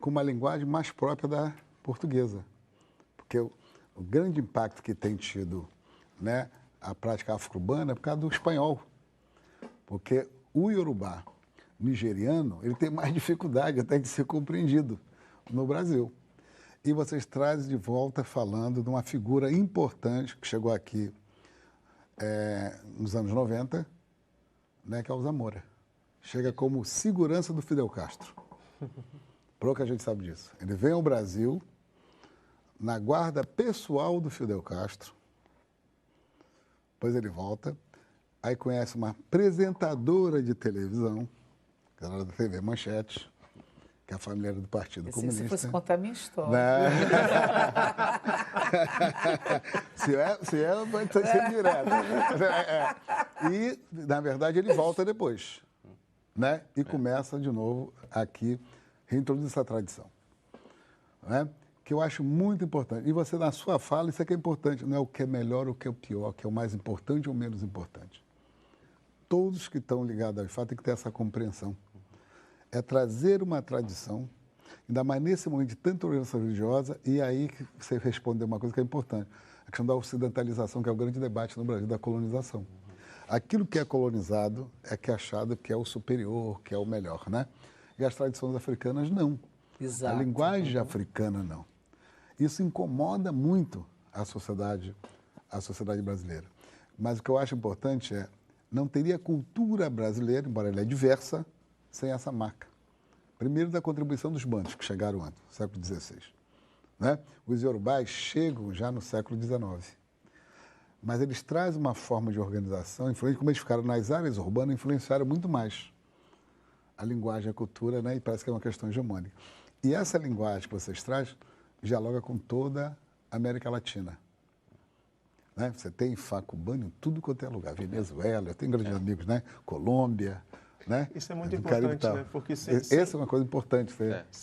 com uma linguagem mais própria da portuguesa. Porque o grande impacto que tem tido, né, a prática afro-cubana é por causa do espanhol. Porque o iorubá nigeriano, ele tem mais dificuldade até de ser compreendido no Brasil. E vocês trazem de volta falando de uma figura importante que chegou aqui nos anos 90, né, que é o Zamora. Chega como segurança do Fidel Castro. Pouca gente sabe disso. Ele vem ao Brasil na guarda pessoal do Fidel Castro. Depois ele volta. Aí conhece uma apresentadora de televisão, que era da TV Manchete, que é a família do Partido Comunista. Se fosse contar a minha história. Né? se é, pode ser direto. E, na verdade, ele volta depois. né? E começa de novo aqui, reintroduzir essa tradição, né? Que eu acho muito importante. E você, na sua fala, isso aqui é importante, não é o que é melhor ou o que é o pior, o que é o mais importante ou o menos importante. Todos que estão ligados ao IFA têm que ter essa compreensão. É trazer uma tradição, ainda mais nesse momento de tanta organização religiosa, e aí que você respondeu uma coisa que é importante, a questão da ocidentalização, que é o grande debate no Brasil, da colonização. Aquilo que é colonizado é que é achado que é o superior, que é o melhor, né? E as tradições africanas, não. Exato. A linguagem africana, não. Isso incomoda muito a sociedade brasileira. Mas o que eu acho importante é, não teria cultura brasileira, embora ela é diversa, sem essa marca. Primeiro, da contribuição dos bantos, que chegaram antes, no século XVI. Né? Os iorubás chegam já no século XIX. Mas eles trazem uma forma de organização, como eles ficaram nas áreas urbanas, influenciaram muito mais a linguagem, a cultura, né? E parece que é uma questão hegemônica. E essa linguagem que vocês trazem dialoga com toda a América Latina. Né? Você tem Ifá cubano em tudo quanto é lugar. Venezuela, eu tenho grandes amigos, né? Colômbia. Né? Isso é muito importante, né? Porque essa é uma coisa importante.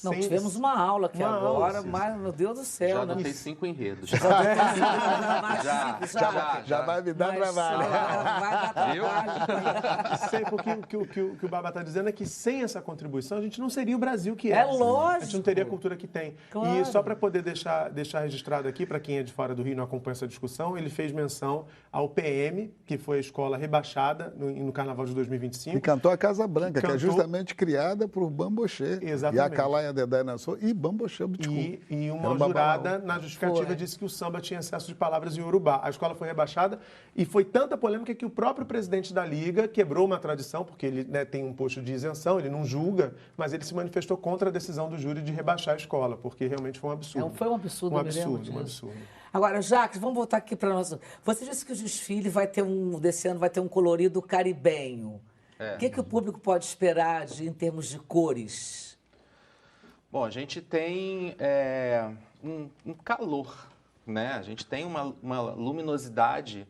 Não, tivemos uma aula aqui agora, mas, meu Deus do céu. Já anotei 5 enredos. Já vai me dar trabalho. Vai dar trabalho. Sei, porque o que o Baba está dizendo é que sem essa contribuição a gente não seria o Brasil que é. É lógico. A gente não teria a cultura que tem. Claro. E só para poder deixar registrado aqui, para quem é de fora do Rio e não acompanha essa discussão, ele fez menção ao PM, que foi a escola rebaixada no Carnaval de 2025. E cantou a Casa Branca, que é justamente criada por Bamboché. Exatamente. E a Calaia Dedé Nassau e Bamboché Buticu. E uma jurada, na justificativa, disse que o samba tinha excesso de palavras em Urubá. A escola foi rebaixada e foi tanta polêmica que o próprio presidente da Liga quebrou uma tradição, porque ele, né, tem um posto de isenção, ele não julga, mas ele se manifestou contra a decisão do júri de rebaixar a escola, porque realmente foi um absurdo. Foi um absurdo. Um absurdo. Agora, Jacques, vamos voltar aqui para nós. Você disse que o desfile desse ano vai ter um colorido caribenho. O que o público pode esperar em termos de cores? Bom, a gente tem um calor, né? A gente tem uma luminosidade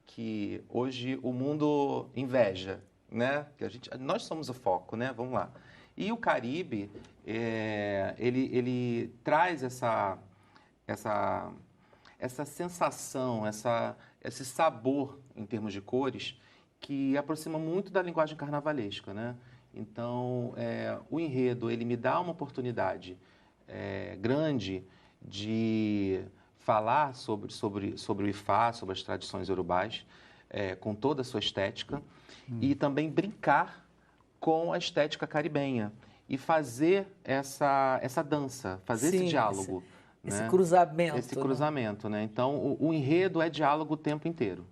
que hoje o mundo inveja, né? Nós somos o foco, né? Vamos lá. E o Caribe, ele traz essa sensação, esse sabor em termos de cores que aproxima muito da linguagem carnavalesca, né? Então, o enredo, ele me dá uma oportunidade grande de falar sobre o Ifá, sobre as tradições urubás, com toda a sua estética, e também brincar com a estética caribenha e fazer essa dança, fazer esse diálogo. Esse cruzamento. Esse cruzamento, né? Então, o enredo é diálogo o tempo inteiro,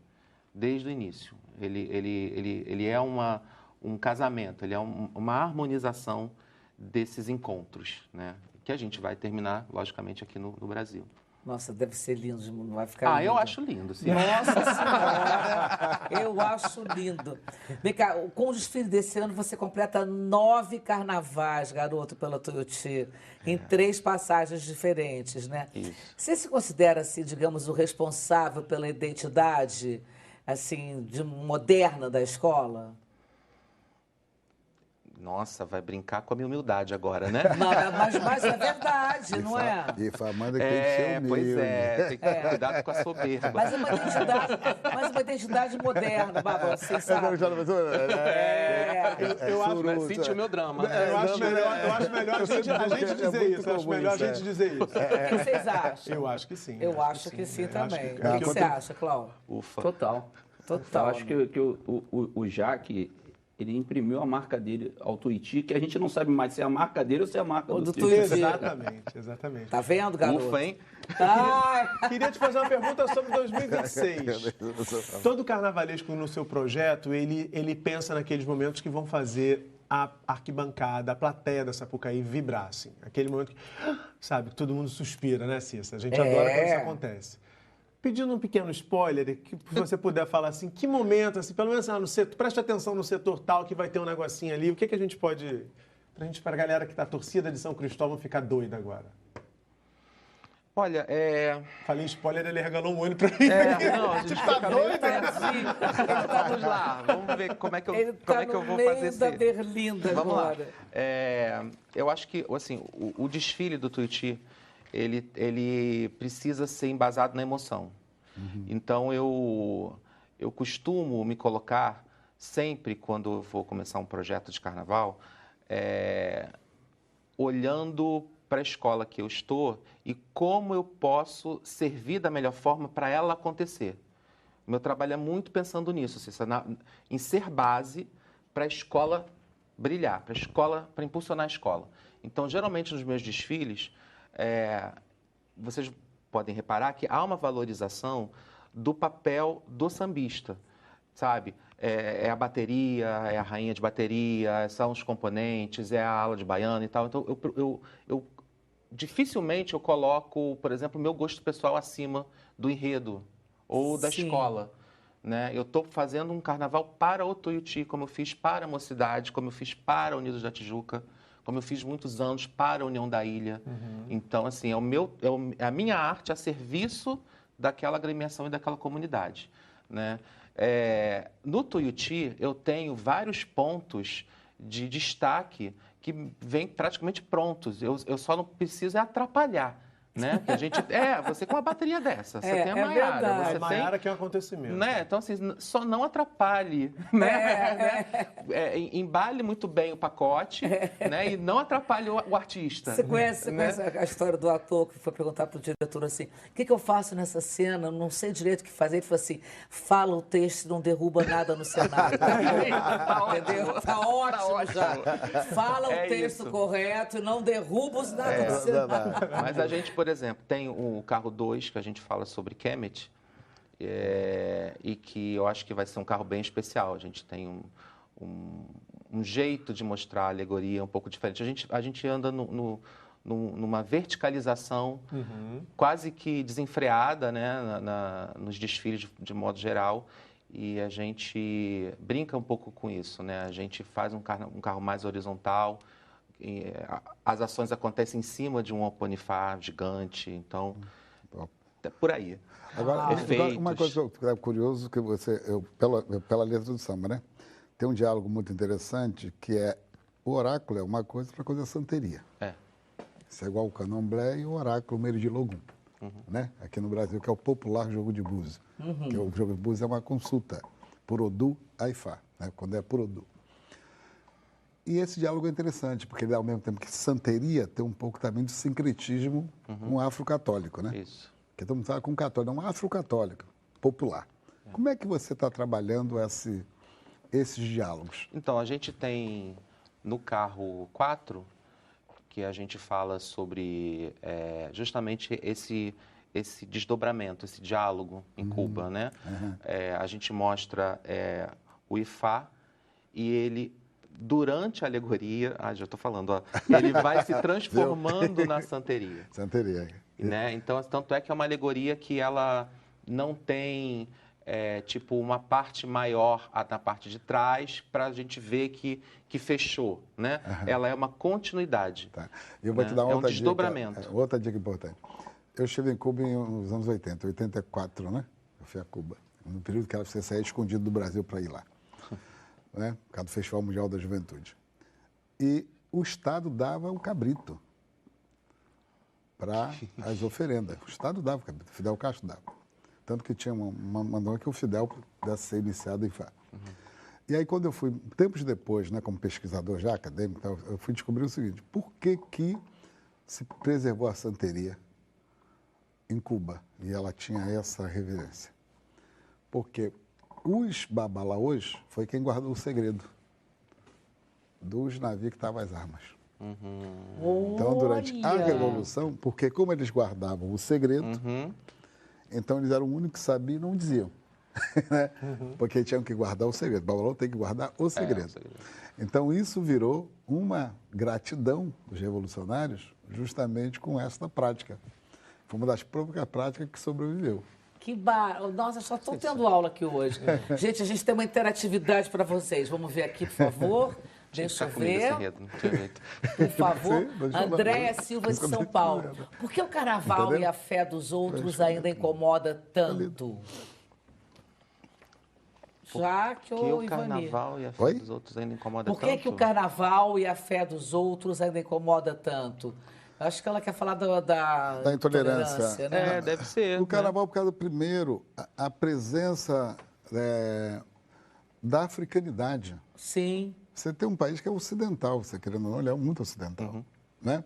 desde o início. Ele é um casamento, ele é uma harmonização desses encontros, né? Que a gente vai terminar, logicamente, aqui no Brasil. Nossa, deve ser lindo, não vai ficar lindo. Eu acho lindo, sim. Nossa Senhora, eu acho lindo. Vem cá, com o desfile desse ano, você completa 9 carnavais, garoto, pela Tuiuti, em 3 passagens diferentes, né? Isso. Você se considera, assim, digamos, o responsável pela identidade, assim, moderna da escola? Nossa, vai brincar com a minha humildade agora, né? Mas é verdade, não é? E Famanda tem que ser humilde. Pois tem que ter cuidado com a soberba. Mas uma identidade moderna, Baba, você sabe. Eu acho, sente o meu drama. Eu acho melhor a gente dizer isso. Eu acho melhor a gente dizer isso. O que vocês acham? Eu acho que sim. Eu acho que sim também. O que você acha, Cláudio? Ufa. Total. Eu acho que o Jaque, ele imprimiu a marca dele ao Tuiuti, que a gente não sabe mais se é a marca dele ou se é a marca do Tuiuti. Exatamente. Tá vendo, garoto? Ufa, hein? Queria te fazer uma pergunta sobre 2026. Todo carnavalesco no seu projeto, ele pensa naqueles momentos que vão fazer a arquibancada, a plateia da Sapucaí vibrar, assim. Aquele momento que, sabe, todo mundo suspira, né, Cissa? A gente adora quando isso acontece. Pedindo um pequeno spoiler, que você puder falar assim, que momento, assim, pelo menos no setor, preste atenção no setor tal, que vai ter um negocinho ali, o que a gente pode, para a galera que está torcida de São Cristóvão ficar doida agora? Olha, Falei spoiler, ele regalou um olho pra mim. Não, a gente fica meio pertinho. Vamos lá, vamos ver como é que eu vou fazer da Berlinda Vamos agora. lá. Eu acho que, assim, o desfile do Tuiuti, ele precisa ser embasado na emoção. Então, eu costumo me colocar, sempre quando eu vou começar um projeto de carnaval, olhando para a escola que eu estou e como eu posso servir da melhor forma para ela acontecer. O meu trabalho é muito pensando nisso, em ser base para a escola brilhar, para impulsionar a escola. Então, geralmente, nos meus desfiles, vocês podem reparar que há uma valorização do papel do sambista, sabe? É a bateria, é a rainha de bateria, são os componentes, é a ala de baiana e tal. Então, eu dificilmente eu coloco, por exemplo, o meu gosto pessoal acima do enredo ou da escola. Né? Eu estou fazendo um carnaval para o Tuiuti, como eu fiz para a Mocidade, como eu fiz para a Unidos da Tijuca, como eu fiz muitos anos para a União da Ilha. Então, assim, é a minha arte a serviço daquela agremiação e daquela comunidade. Né? No Tuiuti, eu tenho vários pontos de destaque que vêm praticamente prontos. Eu só não preciso atrapalhar. Né? Que a gente, você com uma bateria dessa, você tem a Maiara. Você a Maiara que é um acontecimento. Né? Então, assim, só não atrapalhe. Né? Embale muito bem o pacote, né? E não atrapalhe o artista. Você conhece a história do ator que foi perguntar para o diretor assim, o que eu faço nessa cena? Não sei direito o que fazer. Ele falou assim, fala o texto, não derruba nada no cenário. Entendeu? Tá ótimo já. Fala o texto correto e não derruba os nada no cenário. Mas a gente, por exemplo, tem o carro 2, que a gente fala sobre Kemet, e que eu acho que vai ser um carro bem especial. A gente tem um jeito de mostrar a alegoria um pouco diferente. A gente anda numa verticalização quase que desenfreada, né, nos desfiles de modo geral, e a gente brinca um pouco com isso. Né? A gente faz um carro mais horizontal. As ações acontecem em cima de um alponifar gigante, então é por aí. Agora, uma coisa que eu fico curioso, que pela letra do samba, né? Tem um diálogo muito interessante, que o oráculo é uma coisa, outra coisa é a santeria. Isso é igual o candomblé e o oráculo Meire de Logum, né? Aqui no Brasil, que é o popular jogo de búzios. Que o jogo de búzios é uma consulta por Odu a Ifá, né? Quando é por Odu. E esse diálogo é interessante, porque ele, ao mesmo tempo que santeria, tem um pouco também de sincretismo com o afro-católico, né? Isso. Porque todo mundo fala com católico, é um afro-católico, popular. Como é que você está trabalhando esses diálogos? Então, a gente tem no carro 4, que a gente fala sobre justamente esse desdobramento, esse diálogo em Cuba, né? A gente mostra o Ifá e ele... Durante a alegoria, já estou falando, ó, ele vai se transformando na santeria. Santeria. Né? Então, tanto é que é uma alegoria que ela não tem, tipo, uma parte maior na parte de trás para a gente ver que fechou, né? Ela é uma continuidade. Tá. Eu vou te dar outra desdobramento. Dica, outra dica importante. Eu estive em Cuba nos anos 80, 84, né? Eu fui a Cuba, no período que você saía escondido do Brasil para ir lá. Né? Por causa do Festival Mundial da Juventude. E o Estado dava o cabrito para as oferendas. O Estado dava o cabrito, o Fidel Castro dava. Tanto que tinha mandou que o Fidel pudesse ser iniciado em Ifá. E aí, quando eu fui, tempos depois, né, como pesquisador já acadêmico, eu fui descobrir o seguinte, por que se preservou a santeria em Cuba? E ela tinha essa reverência. Porque os babalaôs foi quem guardou o segredo dos navios que estavam as armas. Então, durante a Revolução, porque como eles guardavam o segredo, então eles eram o único que sabiam e não diziam. Né? Porque tinham que guardar o segredo. O babalaô tem que guardar o segredo. Então, isso virou uma gratidão dos revolucionários justamente com essa prática. Foi uma das poucas práticas que sobreviveu. Que Nossa, só estou tendo aula aqui hoje. Gente, a gente tem uma interatividade para vocês. Vamos ver aqui, por favor. Deixa eu Comida sem ver. enredo, não tinha jeito. Por favor, Sim, mas fala- Andréa Silva de São Paulo. Por que o carnaval Entendeu? e a fé dos outros ainda incomoda tanto? Jaque Que ou o Ivani? carnaval e a fé Oi? dos outros ainda incomoda Por que, tanto? que o carnaval e a fé dos outros ainda incomoda tanto? Eu acho que ela quer falar da intolerância. né? Deve ser. O carnaval, por causa do primeiro, a presença da africanidade. Sim. Você tem um país que é ocidental, você querendo ou não, ele é muito ocidental. Né?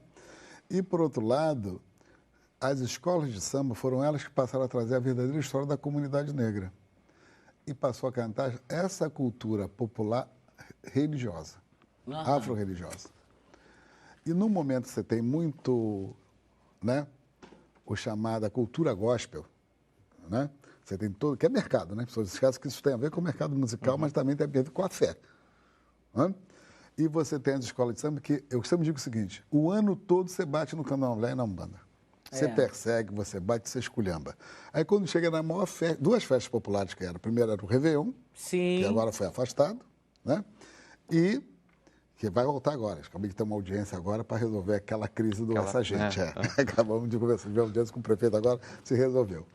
E, por outro lado, as escolas de samba foram elas que passaram a trazer a verdadeira história da comunidade negra. E passou a cantar essa cultura popular religiosa, afro-religiosa. E no momento que você tem muito, né, o chamada cultura gospel, né? Você tem todo, que é mercado, né? As pessoas esquecem que isso tem a ver com o mercado musical, mas também tem a ver com a fé. Né? E você tem as escolas de samba que, eu sempre digo o seguinte, o ano todo você bate no candomblé e na umbanda. Você persegue, você bate, você esculhamba. Aí quando chega na maior festa, duas festas populares que eram, a primeira era o Réveillon, Sim. que agora foi afastado, né? E que vai voltar agora. Acabei de ter uma audiência agora para resolver aquela crise do essa gente. Acabamos de conversar de audiência com o prefeito agora, se resolveu.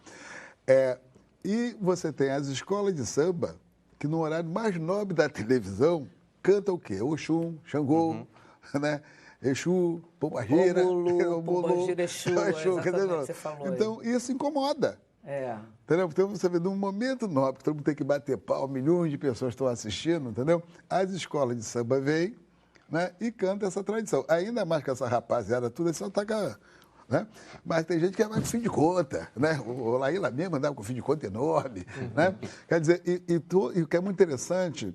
E você tem as escolas de samba que no horário mais nobre da televisão cantam o quê? Oxum, Xangô, né? Exu, Pombagira, Pombagira, Exu, exatamente, você falou aí. Então, isso incomoda. Entendeu? Então, você vê, num momento nobre, que todo mundo tem que bater pau, milhões de pessoas estão assistindo, entendeu? As escolas de samba vêm, né, e cantam essa tradição. Ainda mais que essa rapaziada, tudo, só taca, né? Mas tem gente que é mais com fim de conta, né? O Laíla mesmo andava com fim de conta enorme, né? Quer dizer, e o que é muito interessante,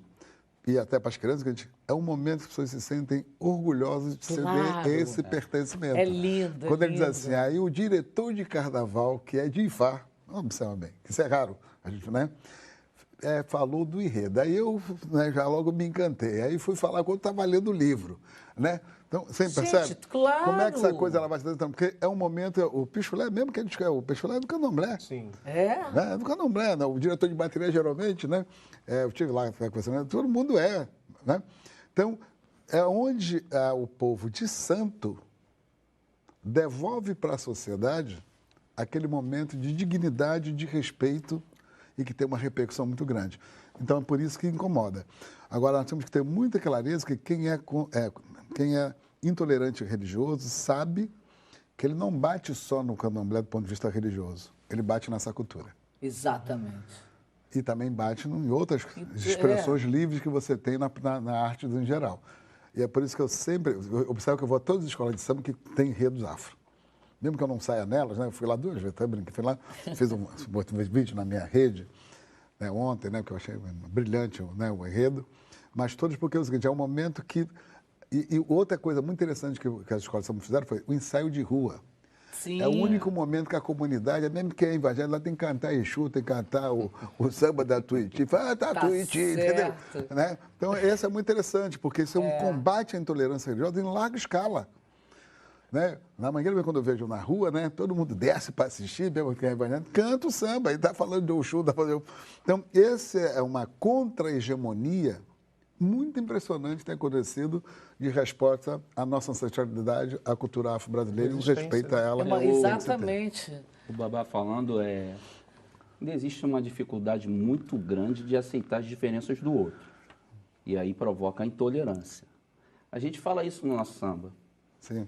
e até para as crianças, que é um momento que as pessoas se sentem orgulhosas de ceder esse pertencimento. É lindo. Quando ele diz assim, aí o diretor de carnaval, que é de Ifá, observa bem, isso é raro, a gente, né? Falou do enredo. Aí eu, né, já logo me encantei. Aí fui falar quando estava lendo o livro, né? Então, você percebe? Claro. Como é que essa coisa ela vai se dando? Porque é um momento, o pichulé mesmo que a gente quer, o pichulé é do candomblé. Sim. Né? É do candomblé, né? O diretor de bateria geralmente, né? Eu estive lá conversando, todo mundo né? Então, é onde o povo de santo devolve para a sociedade aquele momento de dignidade, de respeito e que tem uma repercussão muito grande. Então, é por isso que incomoda. Agora, nós temos que ter muita clareza que quem é intolerante religioso sabe que ele não bate só no candomblé do ponto de vista religioso, ele bate nessa cultura. Exatamente. E também bate em outras expressões livres que você tem na arte em geral. E é por isso que eu sempre observo que eu vou a todas as escolas de samba que tem enredos afro. Mesmo que eu não saia nelas, né? Eu fui lá 2 vezes, fui lá, fiz um vídeo na minha rede, né, ontem, né, que eu achei brilhante, né, o enredo, mas todos porque é o seguinte, é um momento que... E outra coisa muito interessante que as escolas de samba fizeram foi o ensaio de rua. Sim. É o único momento que a comunidade, mesmo que é evangélica, ela tem que cantar Exu, tem que cantar o samba da Tuiuti. Fala, tá Tuiuti, entendeu? Né? Então, esse é muito interessante, porque isso é um combate à intolerância religiosa em larga escala. Né? Na manhã, quando eu vejo na rua, né, todo mundo desce para assistir, mesmo que é evangélico, canta o samba, ele está falando de Exu, está falando... Então, esse é uma contra-hegemonia muito impressionante tem acontecido de resposta à nossa ancestralidade, à cultura afro-brasileira e o respeito a ela. Exatamente. O Babá falando, ainda existe uma dificuldade muito grande de aceitar as diferenças do outro. E aí provoca a intolerância. A gente fala isso no nosso samba. Sim.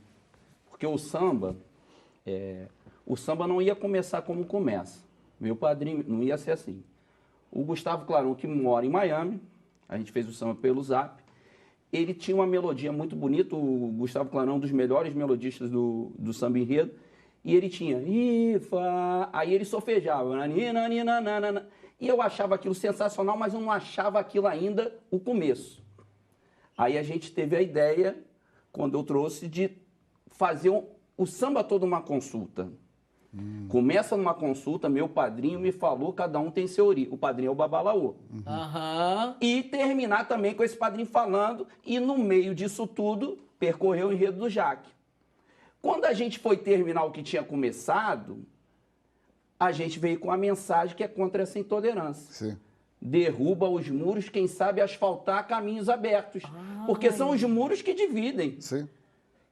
Porque o samba não ia começar como começa. Meu padrinho não ia ser assim. O Gustavo Clarão, que mora em Miami, a gente fez o samba pelo Zap, ele tinha uma melodia muito bonita, o Gustavo Clarão, um dos melhores melodistas do samba enredo, e ele tinha Ifa, aí ele sofejava, e eu achava aquilo sensacional, mas eu não achava aquilo ainda o começo. Aí a gente teve a ideia, quando eu trouxe, de fazer o samba todo uma consulta. Começa numa consulta, meu padrinho me falou, cada um tem seu origem. O padrinho é o Babalaô. E terminar também com esse padrinho falando, e no meio disso tudo, percorrer o enredo do Jaque. Quando a gente foi terminar o que tinha começado, a gente veio com a mensagem que é contra essa intolerância. Sim. derruba os muros, quem sabe asfaltar caminhos abertos. Porque são os muros que dividem. Sim.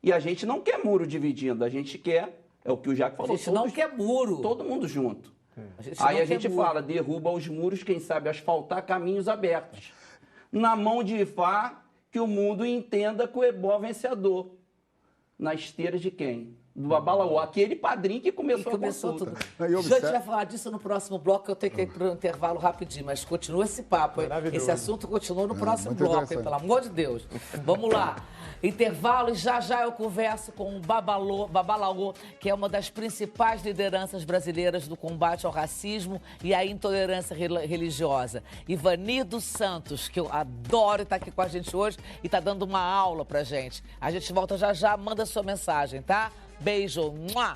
E a gente não quer muro dividindo, a gente quer, é o que o Jaco falou. A gente não quer muro. Todo mundo junto. Aí Aí a gente fala, derruba os muros, quem sabe asfaltar caminhos abertos. Na mão de Ifá, que o mundo entenda que o Ebó é vencedor. Na esteira de quem? Do Babalaô, aquele padrinho que começou tudo. Aí, A gente vai falar disso no próximo bloco, que eu tenho que ir para o intervalo rapidinho, mas continua esse papo. Esse assunto continua no próximo bloco, pelo amor de Deus. Vamos lá. Intervalo, e já eu converso com o Babalaô, que é uma das principais lideranças brasileiras do combate ao racismo e à intolerância religiosa. Ivanido Santos, que eu adoro estar aqui com a gente hoje e está dando uma aula pra gente. A gente volta já, manda sua mensagem, tá? Beijo. Mua!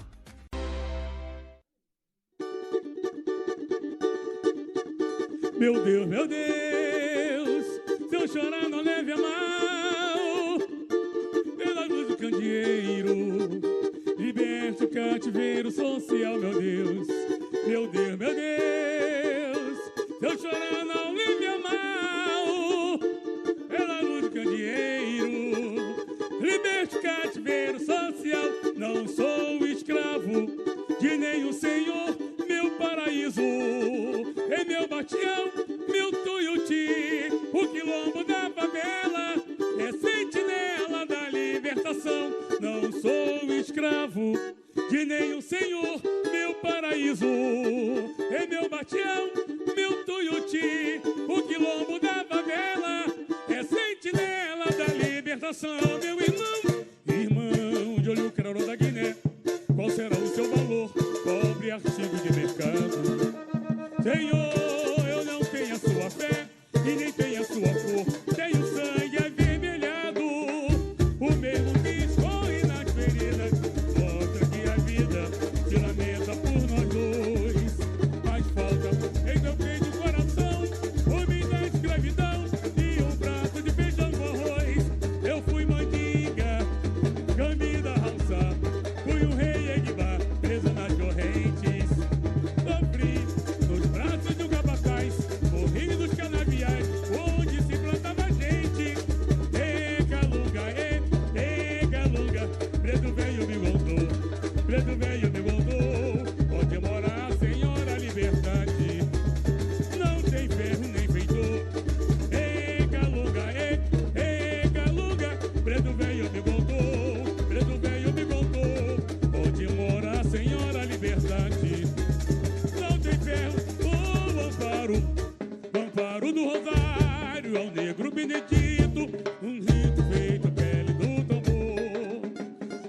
Meu Deus, se eu chorar não leve a mal, pela luz do candeeiro, liberte o cativeiro social, meu Deus, se eu chorar não leve a mal, pela luz do candeeiro, liberte o cativeiro social, não sou escravo de nenhum senhor, meu paraíso é meu bastião, meu tuiuti, o quilombo da favela é sentinela da libertação. Não sou escravo de nenhum senhor, meu paraíso é meu bastião, meu tuiuti, o quilombo da favela é sentinela da libertação. Meu irmão de olho claro da Guiné, qual será o seu valor? Cobre artigo de mercado. Senhor, eu não tenho a sua fé e nem tenho a sua cor. Tenho sangue avermelhado, o mesmo que escorre nas feridas. Mostra que a vida se lamenta por nós dois. Faz falta em meu peito e coração, homem da escravidão e um prato de feijão com arroz. Eu fui mandinga, camida alça, fui um rei Eguibá, preso nas correntes. Sofri nos braços do capataz, morri nos canaviais, onde se plantava gente. Calunga, preto velho me contou, onde mora a senhora liberdade, não tem ferro nem feitor. Calunga, preto velho me contou, onde mora a senhora liberdade, não tem ferro. O amparo do rosário ao negro benedito, um rito feito a pele do tambor.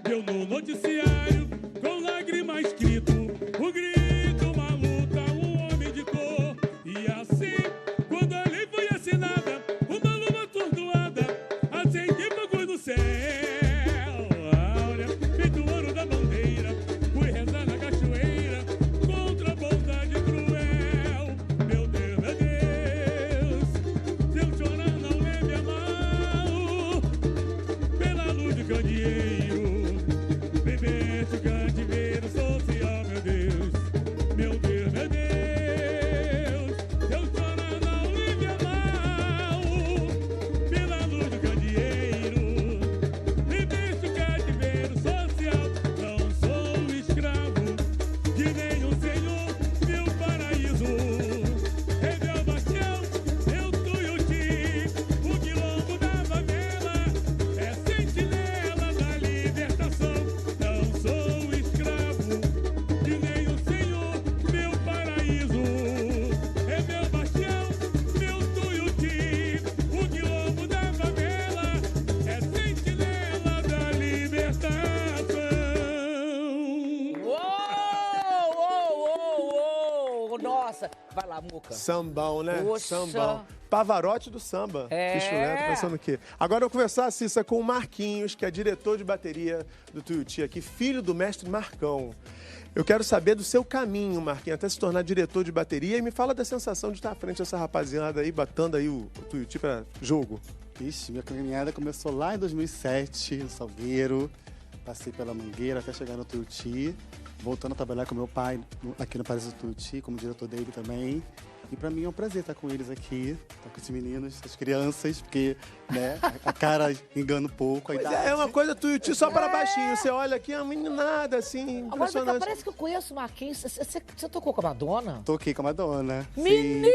Deu no noticiário com lágrima escrito, o grito, uma luta, um homem de cor. E assim, quando a lei foi assinada, uma lua atordoada, acendi fogo no céu. Áurea, feito ouro da bandeira, fui rezar na cachoeira contra a bondade cruel. Meu Deus, se eu chorar não leve a mal, pela luz do candeeiro, bebeste o cativeiro social, meu Deus, se eu chorar não leve a mal, pela luz do candeeiro, bebeste o cativeiro social, não sou escravo de nenhum senhor, meu paraíso é meu bastião, meu tuiuti, o quilombo da favela é sentinela da libertação. Não sou escravo de nenhum senhor, meu paraíso é meu bastião, meu tuiuti, o quilombo da favela é sentinela da libertação. Uou! Nossa! Vai lá, Muca. Sambão, né? Poxa. Sambão. Pavarotti do samba. É. Pichulé, tô pensando o quê? Agora eu vou conversar, Cissa, com o Marquinhos, que é diretor de bateria do Tuiuti aqui, filho do mestre Marcão. Eu quero saber do seu caminho, Marquinhos, até se tornar diretor de bateria, e me fala da sensação de estar à frente dessa rapaziada aí, batendo aí o Tuiuti pra jogo. Ixi, minha caminhada começou lá em 2007, no Salgueiro. Passei pela Mangueira até chegar no Tuiuti. Voltando a trabalhar com meu pai aqui no Paris do Tuiuti, como diretor dele também. E pra mim é um prazer estar com eles aqui, estar com os meninos, as crianças, porque, né, a cara engana um pouco, a idade. É uma coisa Tuiuti só para baixinho. Você olha aqui, é uma meninada, assim, Agora, impressionante. parece que eu conheço o Marquinhos. Você tocou com a Madonna? Toquei com a Madonna. Menino!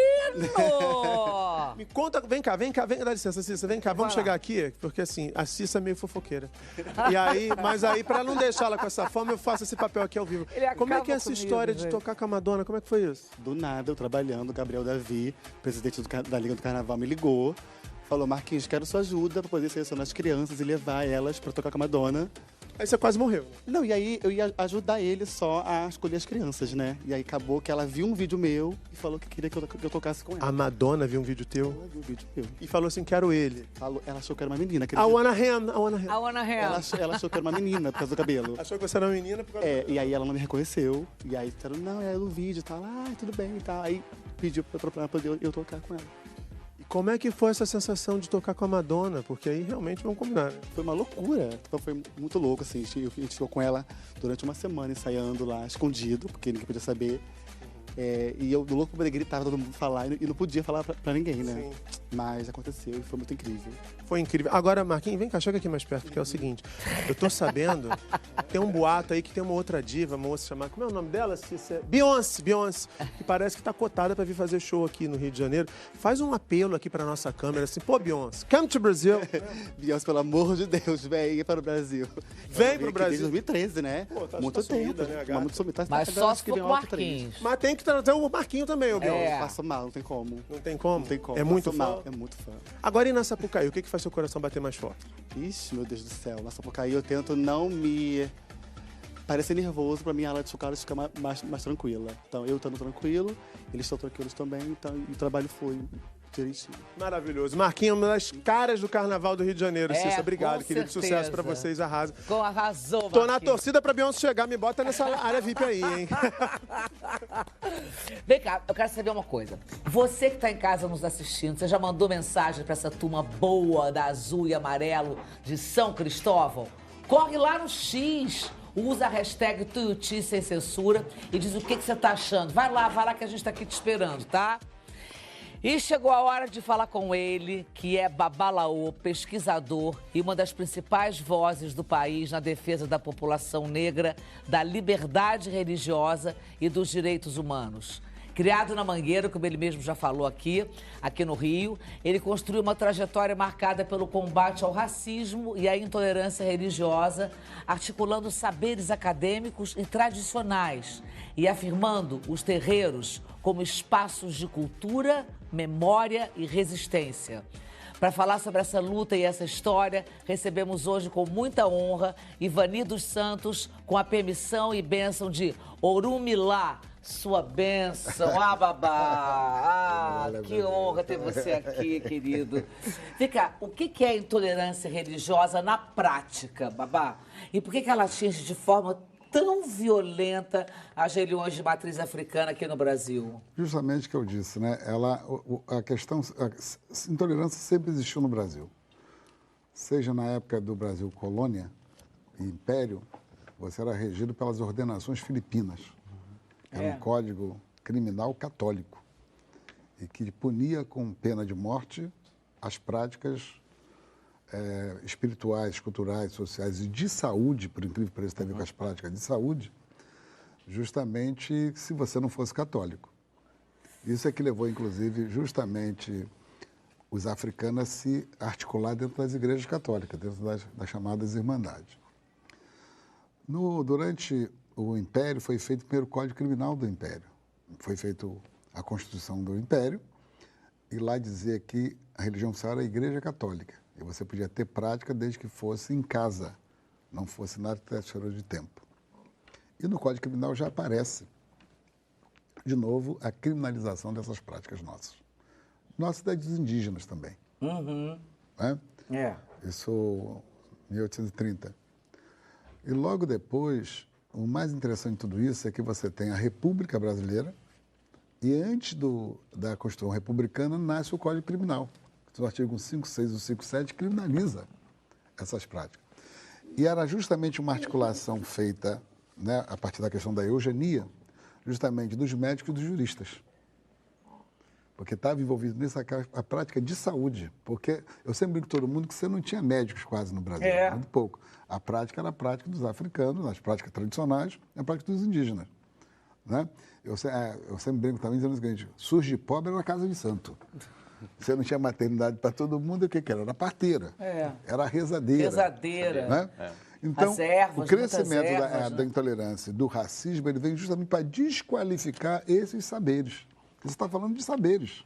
Me conta, vem cá, dá licença, Cissa, vem cá, vamos chegar aqui, porque assim, a Cissa é meio fofoqueira. E aí, mas aí, pra não deixá-la com essa fome, eu faço esse papel aqui ao vivo. Como é que é essa história de tocar com a Madonna? Como é que foi isso? Do nada, eu trabalhando, o Gabriel Davi, presidente da Liga do Carnaval, me ligou. Falou, Marquinhos, quero sua ajuda pra poder selecionar as crianças e levar elas pra tocar com a Madonna. Aí você quase morreu. Não, e aí eu ia ajudar ele só a escolher as crianças, né? E aí acabou que ela viu um vídeo meu e falou que queria que eu tocasse com ela. A Madonna viu um vídeo teu Ela viu um vídeo meu. e falou assim, quero ele. Ela achou que era uma menina. I acredita? wanna him, I wanna him. A Ana Real. Ela achou que era uma menina por causa do cabelo. Achou que você era uma menina por causa do... E aí ela não me reconheceu. E aí disseram, não, é no vídeo e tal. Ah, tudo bem e tal. Aí pediu pra poder eu tocar com ela. E como é que foi essa sensação de tocar com a Madonna? Porque aí realmente vamos combinar, né? Foi uma loucura. Então foi muito louco, assim. A gente ficou com ela durante uma semana ensaiando lá, escondido, porque ninguém podia saber. E eu louco pra poder gritar, todo mundo falar, e não podia falar pra ninguém, né? Sim. Mas aconteceu e foi muito incrível. Foi incrível. Agora, Marquinhos, vem cá, chega aqui mais perto, que é o seguinte. Eu tô sabendo, tem um boato aí que tem uma outra diva, uma moça chamada... Como é o nome dela, Cissa? Beyoncé, que parece que tá cotada pra vir fazer show aqui no Rio de Janeiro. Faz um apelo aqui pra nossa câmera, assim, pô, Beyoncé, come to Brazil. Beyoncé, pelo amor de Deus, venha para o Brasil. Vem pro Brasil. Desde 2013, né? Pô, tá muito sumida, tempo. né, Mas gata? muito sumida. Mas só se for com o Marquinhos. Mas tem que trazer o Marquinho também, ô Beyoncé. É. Passa mal, não tem como. Não tem como? Não tem como. É muito Passo fã? mal, é muito fã. Agora, e na Sapucaí, o que faz seu coração bater mais forte? Ixi, meu Deus do céu. Na Sapucaí eu tento não me parecer nervoso pra minha aula de chocalho ficar mais tranquila. Então, eu estando tranquilo, eles estão tranquilos também, então e o trabalho foi direitinho. Maravilhoso. Marquinhos é uma das caras do Carnaval do Rio de Janeiro, Cissa. Obrigado, com querido. certeza. Sucesso pra vocês, arrasa. Arrasou, Tô na Marquinhos. torcida pra Beyoncé chegar, me bota nessa área VIP aí, hein? Vem cá, eu quero saber uma coisa. Você que tá em casa nos assistindo, você já mandou mensagem pra essa turma boa da azul e amarelo de São Cristóvão? Corre lá no X, usa a hashtag Tuiuti sem censura e diz o que você tá achando. Vai lá que a gente tá aqui te esperando, tá? E chegou a hora de falar com ele, que é babalaô, pesquisador e uma das principais vozes do país na defesa da população negra, da liberdade religiosa e dos direitos humanos. Criado na Mangueira, como ele mesmo já falou aqui no Rio, ele construiu uma trajetória marcada pelo combate ao racismo e à intolerância religiosa, articulando saberes acadêmicos e tradicionais e afirmando os terreiros como espaços de cultura, memória e resistência. Para falar sobre essa luta e essa história, recebemos hoje com muita honra Ivani dos Santos, com a permissão e bênção de Orumilá, sua bênção. Babá! Que honra ter você aqui, querido. Vem cá, o que é intolerância religiosa na prática, Babá? E por que ela atinge de forma tão violenta as religiões de matriz africana aqui no Brasil? Justamente o que eu disse, né? A intolerância sempre existiu no Brasil. Seja na época do Brasil colônia e império, você era regido pelas ordenações filipinas. Era um código criminal católico e que punia com pena de morte as práticas espirituais, culturais, sociais e de saúde, por incrível que pareça, tem a ver com as práticas de saúde, justamente se você não fosse católico. Isso é que levou, inclusive, justamente os africanos a se articular dentro das igrejas católicas, dentro das chamadas irmandades. Durante o Império, foi feito o primeiro Código Criminal do Império. Foi feita a Constituição do Império e lá dizia que a religião oficial era a Igreja Católica. E você podia ter prática desde que fosse em casa, não fosse na arquitetura de templo. E no Código Criminal já aparece, de novo, a criminalização dessas práticas nossas. Nossas das indígenas também. Isso, 1830. E logo depois, o mais interessante de tudo isso é que você tem a República Brasileira e antes da Constituição Republicana nasce o Código Criminal. O artigo 56 e o 57 criminaliza essas práticas. E era justamente uma articulação feita, né, a partir da questão da eugenia, justamente dos médicos e dos juristas. porque estava envolvido nisso a prática de saúde. Porque eu sempre brinco com todo mundo que você não tinha médicos quase no Brasil, muito pouco. A prática era a prática dos africanos, as práticas tradicionais, e a prática dos indígenas. Né? Eu sempre brinco também dizendo o seguinte: surge de pobre era a casa de santo. Você não tinha maternidade para todo mundo, o que era? Era parteira, era a rezadeira. Rezadeira. Né? Então, As ervas, o crescimento ervas, da intolerância e do racismo, ele vem justamente para desqualificar esses saberes. Você está falando de saberes.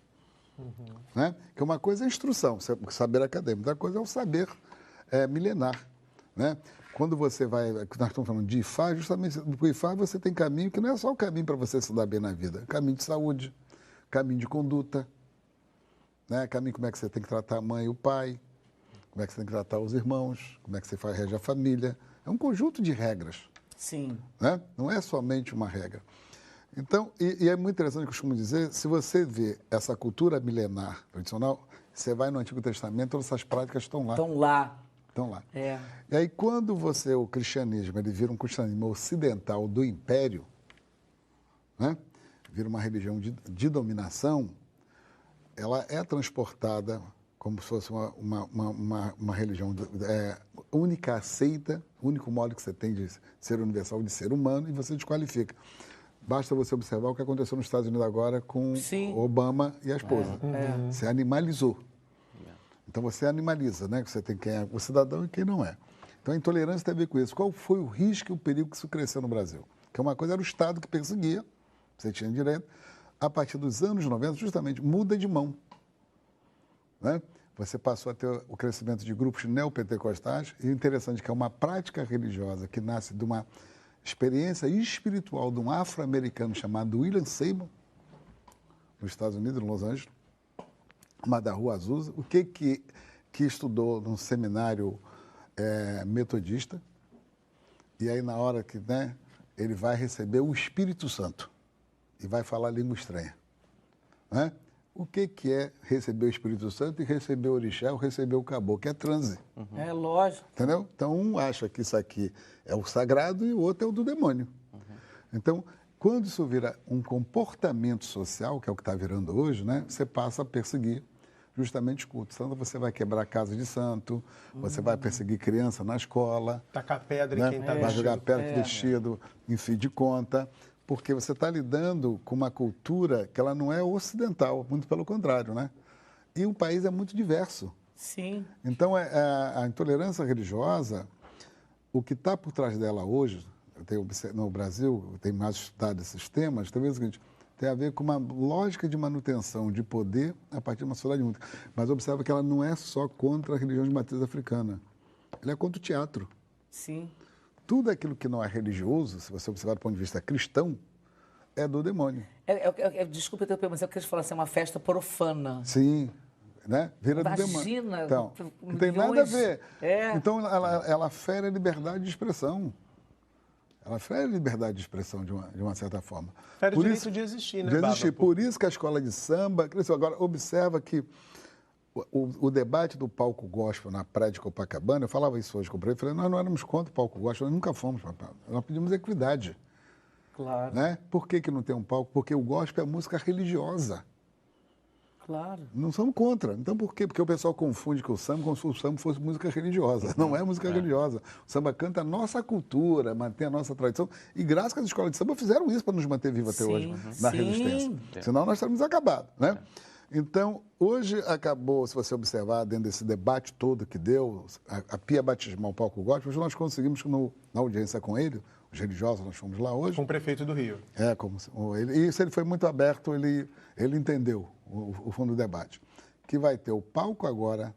Né? Que uma coisa é a instrução, o saber acadêmico, outra coisa é o saber milenar. Né? Quando você vai, nós estamos falando de IFA, justamente no IFA você tem caminho que não é só o caminho para você se dar bem na vida, caminho de saúde, caminho de conduta, né? Caminho como é que você tem que tratar a mãe e o pai, como é que você tem que tratar os irmãos, como é que você rege a família. É um conjunto de regras. Sim. Né? Não é somente uma regra. Então, e é muito interessante, eu costumo dizer, se você vê essa cultura milenar tradicional, você vai no Antigo Testamento, todas essas práticas estão lá. Estão lá. Estão lá. É. E aí, quando o cristianismo, ele vira um cristianismo ocidental do império, né? Vira uma religião de dominação, ela é transportada como se fosse uma religião única, aceita, o único modo que você tem de ser universal, de ser humano, e você desqualifica. Basta você observar o que aconteceu nos Estados Unidos agora com Obama e a esposa. Você animalizou. Então você animaliza, né? Você tem quem é o cidadão e quem não é. Então a intolerância tem a ver com isso. Qual foi o risco e o perigo que isso cresceu no Brasil? Que uma coisa era o Estado que perseguia, você tinha direito. A partir dos anos 90, justamente, muda de mão. Né? Você passou a ter o crescimento de grupos neopentecostais, e o interessante é que é uma prática religiosa que nasce de uma experiência espiritual de um afro-americano chamado William Seymour, nos Estados Unidos, em Los Angeles, da Rua Azusa, o que estudou num seminário metodista, e aí na hora que ele vai receber o Espírito Santo e vai falar língua estranha. Né? O que é receber o Espírito Santo e receber o orixá ou receber o caboclo? É transe. É lógico. Entendeu? Então, um acha que isso aqui é o sagrado e o outro é o do demônio. Então, quando isso vira um comportamento social, que é o que está virando hoje, né, você passa a perseguir justamente culto. Santo, você vai quebrar a casa de santo, você vai perseguir criança na escola. Tacar pedra em quem está Vai jogar pedra vestido, em fim de conta. Porque você está lidando com uma cultura que ela não é ocidental, muito pelo contrário, né? E o país é muito diverso. Sim. Então, a intolerância religiosa, o que está por trás dela hoje, no Brasil, eu tenho mais estudado esses temas, talvez é o seguinte, tem a ver com uma lógica de manutenção de poder a partir de uma sociedade única. Mas observa que ela não é só contra a religião de matriz africana. Ela é contra o teatro. Sim. Tudo aquilo que não é religioso, se você observar do ponto de vista cristão, é do demônio. Desculpa ter perguntado, eu queria falar assim, é uma festa profana. Sim, né? Vira do demônio. Imagina. Então, não tem nada a ver. É. Então, ela fere a liberdade de expressão. Ela fere a liberdade de expressão, de uma certa forma. Fere o direito de existir, né, de existir. Baba? Por isso que a escola de samba cresceu. Agora, observa que o debate do palco gospel na praia de Copacabana, eu falava isso hoje com o prefeito, falei, nós não éramos contra o palco gospel, nós nunca fomos, nós pedimos equidade. Claro. Né? Por que não tem um palco? Porque o gospel é música religiosa. Claro. Não somos contra. Então por quê? Porque o pessoal confunde com o samba como se o samba fosse música religiosa. Não é música religiosa. O samba canta a nossa cultura, mantém a nossa tradição. E graças às escolas de samba fizeram isso para nos manter vivos até hoje, na resistência. Senão nós estaríamos acabados, né? Então, hoje acabou, se você observar, dentro desse debate todo que deu, a pia batismal, o palco gospel, hoje nós conseguimos, na audiência com ele, os religiosos, nós fomos lá hoje. Com o prefeito do Rio. Isso ele foi muito aberto, ele entendeu o fundo do debate. Que vai ter o palco agora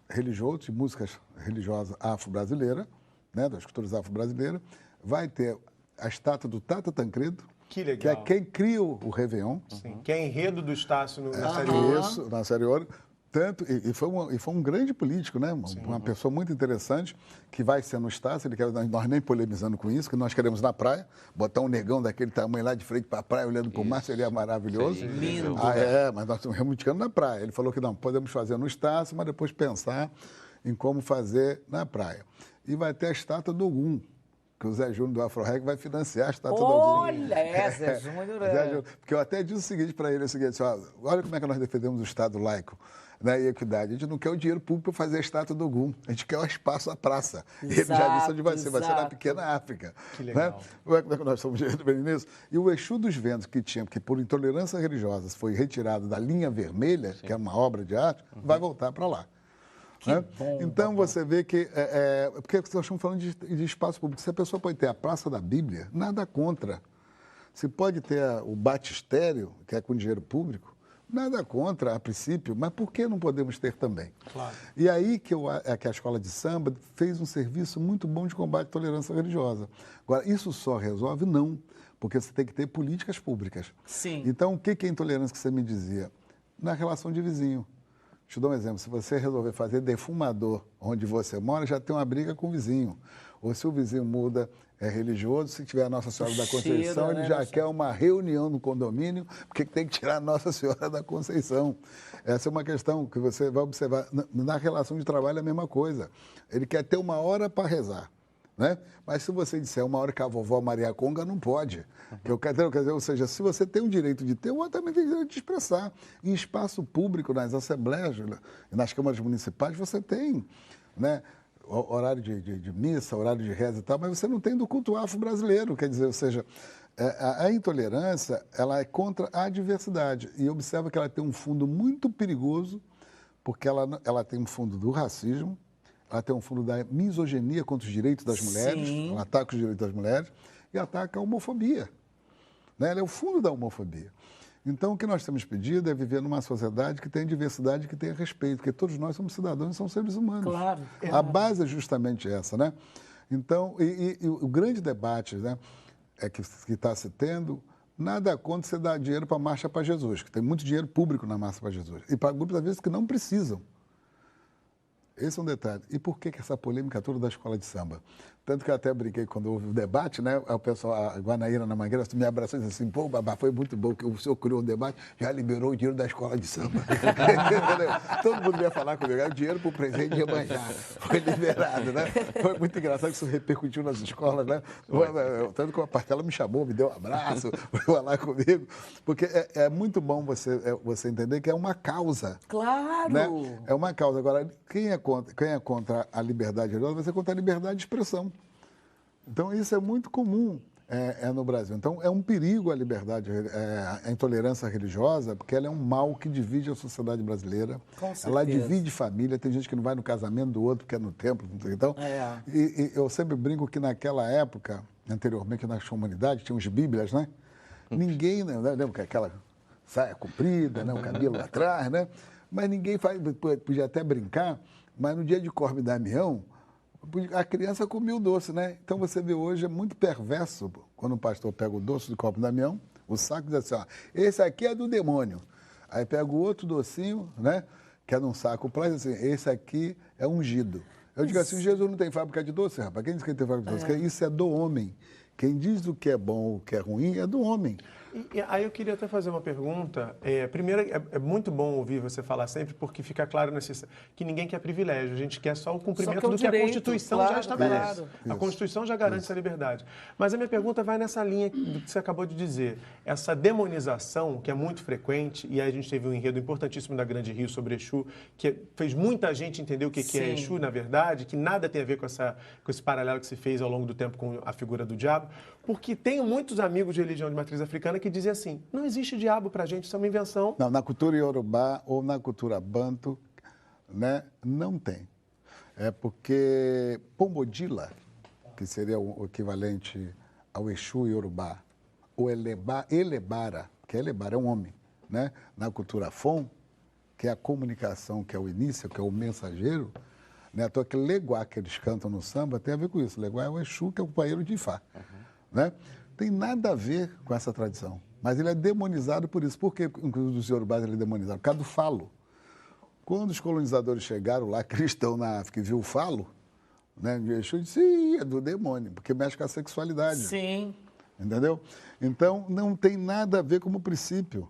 religioso, de músicas religiosas afro-brasileiras, né, das culturas afro-brasileiras, vai ter a estátua do Tata Tancredo, que legal. Que é quem cria o Réveillon. Sim, que é enredo do Estácio na série Ouro. Isso, na série Ouro. Tanto, e foi um grande político, né? Uma pessoa muito interessante, que vai ser no Estácio, nós nem polemizando com isso, que nós queremos na praia, botar um negão daquele tamanho lá de frente para a praia, olhando para o mar, seria maravilhoso. Sim, lindo. Mas nós estamos reivindicando na praia. Ele falou que não, podemos fazer no Estácio, mas depois pensar em como fazer na praia. E vai ter a estátua do Ogum, que o Zé Júnior do Afro-Reg vai financiar a estátua do Olha, Zé Júnior. Zé Júnior. Porque eu até disse o seguinte para ele, assim, olha como é que nós defendemos o Estado laico, né, e equidade. A gente não quer o dinheiro público para fazer a estátua do Ogum. A gente quer o espaço, a praça. E ele já disse onde vai ser na pequena África. Que legal. Né? Como é que nós estamos vendo nisso? E o Exu dos Ventos que tinha, que por intolerância religiosa foi retirado da linha vermelha, que é uma obra de arte, vai voltar para lá. Né? Bom, então você vê que, porque nós estamos falando de espaço público, se a pessoa pode ter a Praça da Bíblia, nada contra. Se pode ter o batistério, que é com dinheiro público, nada contra a princípio, mas por que não podemos ter também? Claro. E aí que a escola de samba fez um serviço muito bom de combate à intolerância religiosa. Agora, isso só resolve? Não, porque você tem que ter políticas públicas. Sim. Então, o que é intolerância que você me dizia? Na relação de vizinho. Deixa eu dar um exemplo. Se você resolver fazer defumador onde você mora, já tem uma briga com o vizinho. Ou se o vizinho muda, é religioso, se tiver a Nossa Senhora da Conceição, ele já quer uma reunião no condomínio, porque tem que tirar a Nossa Senhora da Conceição. Essa é uma questão que você vai observar. Na relação de trabalho é a mesma coisa. Ele quer ter uma hora para rezar. Né? Mas se você disser uma hora que a vovó Maria Conga, não pode. Quer dizer, ou seja, se você tem o direito de ter, o outro também tem o direito de expressar. Em espaço público, nas assembleias, nas câmaras municipais, você tem, né, horário de missa, horário de reza e tal, mas você não tem do culto afro-brasileiro. Quer dizer, ou seja, a intolerância ela é contra a diversidade. E observa que ela tem um fundo muito perigoso, porque ela tem um fundo do racismo, ela tem um fundo da misoginia contra os direitos das mulheres, ela ataca os direitos das mulheres e ataca a homofobia. Né? Ela é o fundo da homofobia. Então, o que nós temos pedido é viver numa sociedade que tenha diversidade, que tenha respeito, porque todos nós somos cidadãos e somos seres humanos. Claro. A base é justamente essa, né? Então, e o grande debate, né, que está se tendo, nada contra você dar dinheiro para a Marcha para Jesus, que tem muito dinheiro público na Marcha para Jesus, e para grupos, às vezes, que não precisam. Esse é um detalhe. E por que essa polêmica toda da escola de samba? Tanto que eu até brinquei quando houve o debate, né? O pessoal, a Guanaíra na Mangueira, me abraçou e disse assim, pô, babá, foi muito bom que o senhor criou um debate, já liberou o dinheiro da escola de samba. Todo mundo ia falar comigo, o dinheiro para o presente de Iemanjá. Foi liberado, né? Foi muito engraçado que isso repercutiu nas escolas, né? Tanto que uma partela me chamou, me deu um abraço, foi falar comigo. Porque é muito bom você entender que é uma causa. Claro! Né? É uma causa. Agora, quem é contra a liberdade religiosa vai ser contra a liberdade de expressão. Então, isso é muito comum no Brasil. Então, é um perigo a liberdade, a intolerância religiosa, porque ela é um mal que divide a sociedade brasileira. Com certeza. Ela divide família. Tem gente que não vai no casamento do outro, porque é no templo. Então, e eu sempre brinco que naquela época, anteriormente, na comunidade, tinha os bíblias, né? Ninguém, né? Lembra aquela saia comprida, né? O cabelo atrás, né? Mas ninguém podia até brincar, mas no dia de Corme e Damião, a criança comia o doce, né? Então você vê hoje, é muito perverso, quando o pastor pega o doce do Corme e Damião, o saco diz assim, ó, esse aqui é do demônio. Aí pega o outro docinho, né? Que é num saco plástico, assim, esse aqui é ungido. Eu digo assim, Jesus não tem fábrica de doce, rapaz. Quem diz que ele tem fábrica de doce? Isso é do homem. Quem diz o que é bom ou o que é ruim é do homem. E aí eu queria até fazer uma pergunta. Primeiro, é muito bom ouvir você falar sempre, porque fica claro que ninguém quer privilégio, a gente quer só o cumprimento do que a Constituição já estabelece. Claro. A Constituição já garante essa liberdade. Mas a minha pergunta vai nessa linha do que você acabou de dizer. Essa demonização, que é muito frequente, e aí a gente teve um enredo importantíssimo da Grande Rio sobre Exu, que fez muita gente entender o que é Exu, na verdade, que nada tem a ver com esse paralelo que se fez ao longo do tempo com a figura do diabo, porque tenho muitos amigos de religião de matriz africana que dizem assim, não existe diabo pra gente, isso é uma invenção. Não, na cultura iorubá ou na cultura banto, né, não tem. É porque Pombodila, que seria o equivalente ao Exu iorubá, ou Elebara, que Elebara é um homem, né? Na cultura Fon, que é a comunicação, que é o início, que é o mensageiro, né? Então, aquele leguá que eles cantam no samba tem a ver com isso. O leguá é o Exu, que é o companheiro de Ifá. Né? Tem nada a ver com essa tradição. Mas ele é demonizado por isso. Por que os iorubás ele é demonizado? Por causa do falo. Quando os colonizadores chegaram lá, cristão na África, e viu o falo, né, de Exu, disse, sim, é do demônio, porque mexe com a sexualidade. Sim. Entendeu? Então, não tem nada a ver como princípio.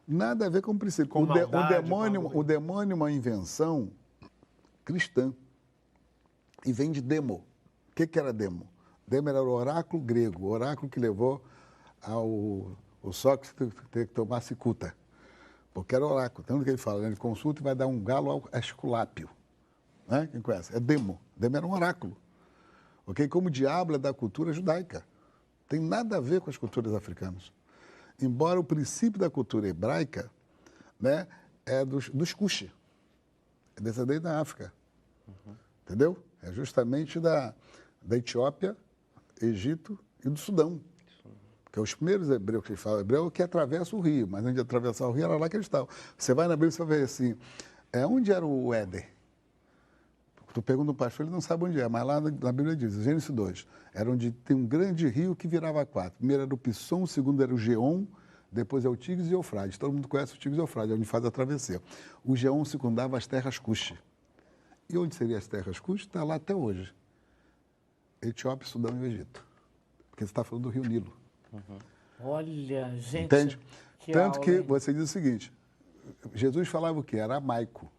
Nada a ver com princípio. Com O demônio é uma invenção cristã. E vem de demo. O que era demo? Demer era o oráculo grego, o oráculo que levou o Sócrates ter que tomar cicuta. Porque era oráculo. Tanto que ele fala, né? Ele consulta e vai dar um galo ao Esculápio. Né? Quem conhece? É Demo. Demo era um oráculo. Okay? Como o diabo é da cultura judaica. Tem nada a ver com as culturas africanas. Embora o princípio da cultura hebraica, né, é dos Cuxi. É descendente da África. Entendeu? É justamente da Etiópia, Egito e do Sudão. Porque os primeiros hebreus que falam hebreu que atravessam o rio, mas antes de atravessar o rio era lá que eles estavam. Você vai na Bíblia e você vai ver assim, onde era o Éden? Tu pergunta um pastor, ele não sabe onde é, mas lá na Bíblia diz, Gênesis 2, era onde tem um grande rio que virava quatro. Primeiro era o Pisson, o segundo era o Geom, depois é o Tigres e o Eufrates. Todo mundo conhece o Tigres e o Eufrates, é onde faz a travessia. O Geom circundava as terras Cuxi. E onde seriam as terras Cuxi? Está lá até hoje. Etiópia, Sudão e o Egito. Porque você está falando do Rio Nilo. Olha, gente. Entende? Tanto aula, que hein? você diz o seguinte, Jesus falava o quê? Aramaico.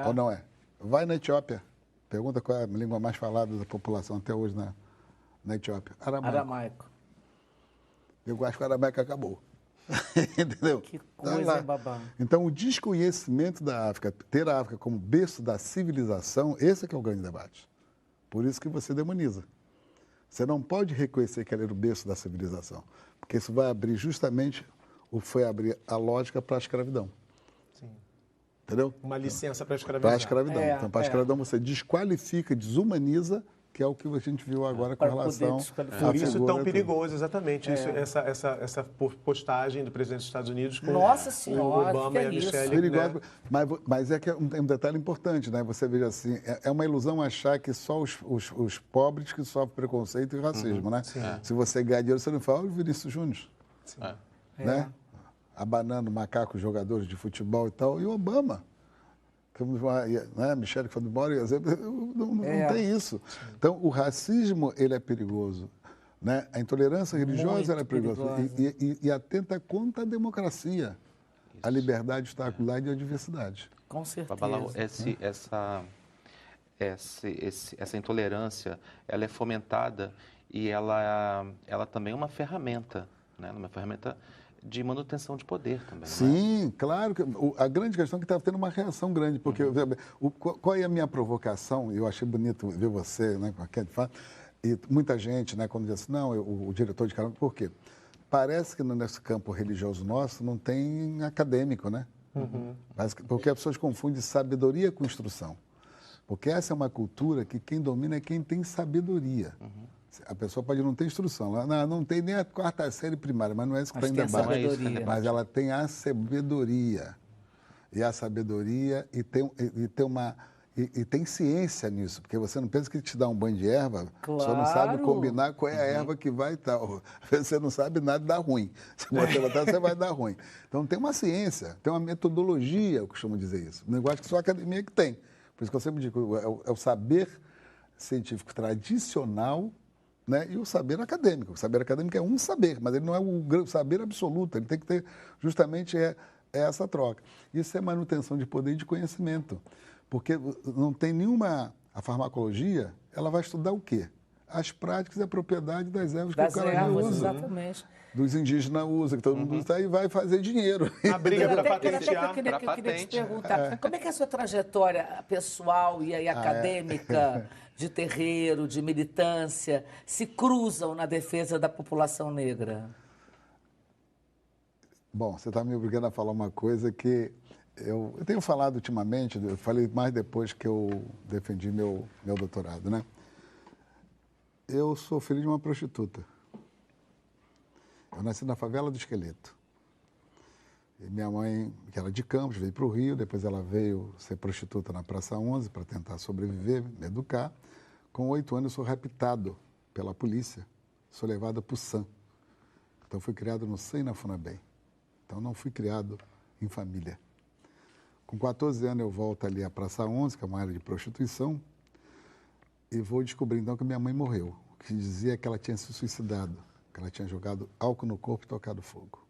Ou não é? Vai na Etiópia. Pergunta qual é a língua mais falada da população até hoje na Etiópia. Aramaico. Eu acho que o aramaico acabou. Entendeu? Que coisa, hein, Babá? Então, o desconhecimento da África, ter a África como berço da civilização, esse é que é o grande debate. Por isso que você demoniza. Você não pode reconhecer que ela era o berço da civilização, porque isso vai abrir justamente, foi abrir a lógica para a escravidão. Sim. Entendeu? Uma licença para escravizar. Para a escravidão. Então, para a escravidão você desqualifica, desumaniza, que é o que a gente viu agora com relação à Por isso figura tão do- perigoso, exatamente. Isso, essa postagem do presidente dos Estados Unidos com Nossa o Senhora, Obama que e a é isso? Michelle. Perigoso, Né? mas é que tem um detalhe importante, né? Você veja assim, é uma ilusão achar que só os pobres que sofrem preconceito e racismo, né? Se você ganhar dinheiro, você não fala, olha o Vinícius Júnior, né? Abanando macacos, jogadores de futebol e tal, e o Obama. Né? Michelle que foi embora, não tem isso. Então, o racismo, ele é perigoso. Né? A intolerância religiosa ela é perigosa. E atenta contra a democracia, a liberdade, o estacular e a diversidade. Com certeza. Babalau, essa intolerância, ela é fomentada e ela também é uma ferramenta, né? Uma ferramenta de manutenção de poder também. Sim, claro. A grande questão é que está tendo uma reação grande, porque qual é a minha provocação? Eu achei bonito ver você, né, com a Kate fala, e muita gente, né, quando diz assim, não, o diretor de caramba, por quê? Parece que nesse campo religioso nosso não tem acadêmico, né? Porque as pessoas confundem sabedoria com instrução. Porque essa é uma cultura que quem domina é quem tem sabedoria. A pessoa pode não ter instrução, ela não tem nem a quarta série primária, mas não é isso que está em debate. Mas ela tem a sabedoria. E a sabedoria tem ciência nisso, porque você não pensa que te dá um banho de erva, você não sabe combinar qual é a erva que vai tal. Você não sabe nada, dá ruim. Se você botar, você vai dar ruim. Então tem uma ciência, tem uma metodologia, eu costumo dizer isso. Um negócio que só a academia que tem. Por isso que eu sempre digo, é o saber científico tradicional, né, e o saber acadêmico. O saber acadêmico é um saber, mas ele não é o saber absoluto, ele tem que ter justamente essa troca. Isso é manutenção de poder e de conhecimento, porque não tem nenhuma... A farmacologia, ela vai estudar o quê? As práticas e a propriedade das ervas que o cara usa. Exatamente. Dos indígenas usa, que todo mundo usa, e vai fazer dinheiro. A briga para patentear. Eu queria te perguntar, como é que é a sua trajetória pessoal e acadêmica, de terreiro, de militância, se cruzam na defesa da população negra? Bom, você está me obrigando a falar uma coisa que eu tenho falado ultimamente, eu falei mais depois que eu defendi meu doutorado, né? Eu sou filho de uma prostituta. Eu nasci na favela do Esqueleto. E minha mãe, que era de Campos, veio para o Rio, depois ela veio ser prostituta na Praça 11 para tentar sobreviver, me educar. Com 8 anos eu sou raptado pela polícia, sou levado para o SAM. Então fui criado no SAM e na FUNABEM. Então não fui criado em família. Com 14 anos eu volto ali à Praça 11, que é uma área de prostituição, e vou descobrir então que minha mãe morreu. O que dizia é que ela tinha se suicidado, que ela tinha jogado álcool no corpo e tocado fogo.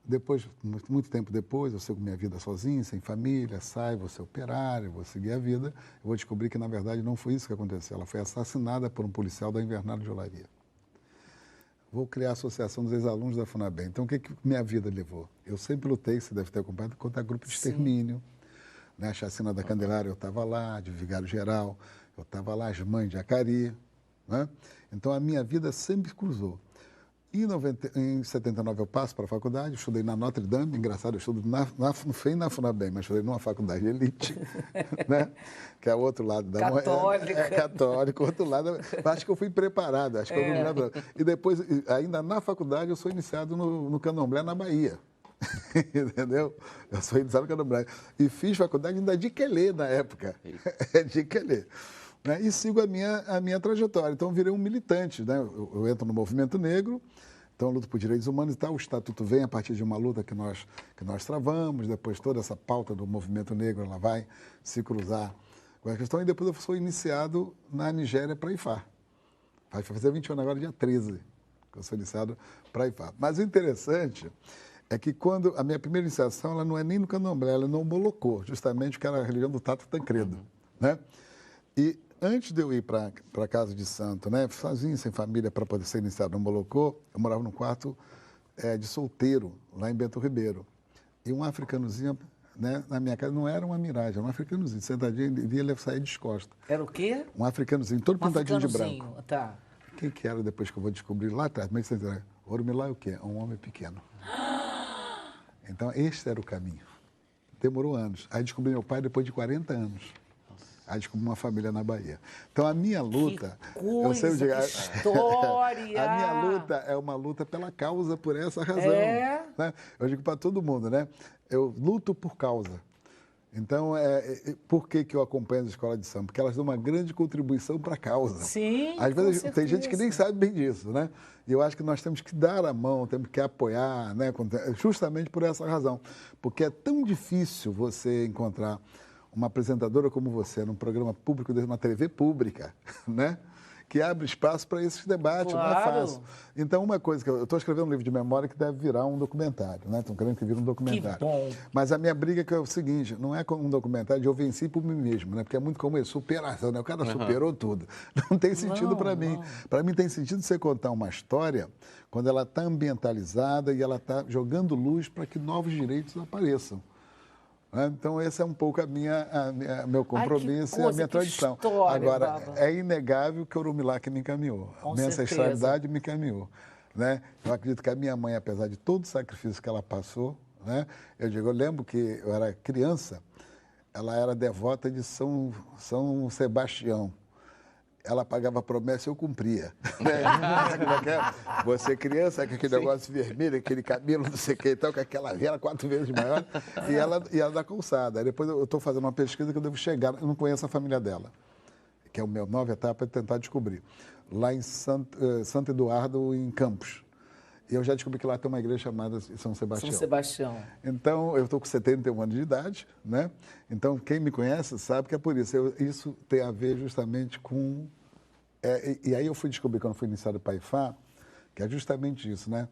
Depois, muito tempo depois, eu sigo minha vida sozinho, sem família, saio, vou ser operário, vou seguir a vida. Eu vou descobrir que, na verdade, não foi isso que aconteceu. Ela foi assassinada por um policial da Invernada de Olaria. Vou criar a Associação dos Ex-Alunos da FUNABEM. Então, o que minha vida levou? Eu sempre lutei, você deve ter acompanhado, contra grupo de extermínio. Né? A chacina da Candelária, eu estava lá, de Vigário Geral, eu estava lá, as mães de Acari. Né? Então, a minha vida sempre cruzou. Em 79 eu passo para a faculdade, estudei na Notre Dame, engraçado, eu estudo não foi na FUNABEM, mas estudei numa faculdade de elite, né? Que é o outro lado da moeda. Católica. É católico, outro lado. Acho que eu fui preparado, acho que eu não me lembro. E depois, ainda na faculdade, eu sou iniciado no Candomblé na Bahia. Entendeu? Eu sou iniciado no Candomblé. E fiz faculdade ainda de Quelê na época. De Quelê. Né? E sigo a minha trajetória. Então, virei um militante. Né? Eu entro no movimento negro, então luto por direitos humanos e tal. O Estatuto vem a partir de uma luta que nós travamos. Depois, toda essa pauta do movimento negro ela vai se cruzar com a questão. E depois eu sou iniciado na Nigéria para IFAR. Vai fazer 20 anos agora, dia 13, que eu sou iniciado para IFAR. Mas o interessante é que quando a minha primeira iniciação, ela não é nem no Candomblé, ela é no Molocô, justamente que era a religião do Tato Tancredo. Né? E antes de eu ir para a casa de santo, né, sozinho, sem família, para poder ser iniciado no Molocô, eu morava num quarto de solteiro, lá em Bento Ribeiro. E um africanozinho, né, na minha casa, não era uma miragem, era um africanozinho, sentadinho, e ele sair descosta. Era o quê? Um africanozinho, todo pintadinho de branco. Tá. Quem que era depois que eu vou descobrir lá atrás? Mas você entendeu? Orumilá é o quê? Um homem pequeno. Então, este era o caminho. Demorou anos. Aí descobri meu pai depois de 40 anos. Aí descobri uma família na Bahia. Então, a minha luta... Que coisa, eu sei onde... que história! A minha luta é uma luta pela causa, por essa razão. Né? Eu digo para todo mundo, né? Eu luto por causa. Então, por que eu acompanho a escola de samba? Porque elas dão uma grande contribuição para a causa. Sim, às vezes tem gente que nem sabe bem disso, né? E eu acho que nós temos que dar a mão, temos que apoiar, né? Justamente por essa razão. Porque é tão difícil você encontrar uma apresentadora como você num programa público, numa TV pública, né? Que abre espaço para esses debates, claro. Não é fácil. Então, uma coisa que eu estou escrevendo um livro de memória que deve virar um documentário, né? Estão querendo que vire um documentário. Que bom. Mas a minha briga é o seguinte, não é como um documentário de eu venci por mim mesmo, né? Porque é muito como isso, superação, né? O cara superou tudo. Não tem sentido para mim. Para mim tem sentido você contar uma história quando ela está ambientalizada e ela está jogando luz para que novos direitos apareçam. Então, esse é um pouco meu compromisso e a minha tradição. História, agora, Baba. É inegável que o Orumilá que me encaminhou. Com minha certeza. ancestralidade me encaminhou. Né? Eu acredito que a minha mãe, apesar de todo o sacrifício que ela passou, né? Eu lembro que eu era criança, ela era devota de São Sebastião. Ela pagava promessa e eu cumpria. Né? Você criança, com aquele negócio vermelho, aquele cabelo, não sei o que e tal, com aquela vela 4 vezes maior, e ela da calçada. Aí depois eu estou fazendo uma pesquisa que eu devo chegar, eu não conheço a família dela, que é a minha nova etapa de tentar descobrir. Lá em Santo Eduardo, em Campos. E eu já descobri que lá tem uma igreja chamada São Sebastião. São Sebastião. Então, eu estou com 71 anos de idade, né? Então, quem me conhece sabe que é por isso. Isso tem a ver justamente com... e aí eu fui descobrir, quando fui iniciado para IFAR, que é justamente isso, né?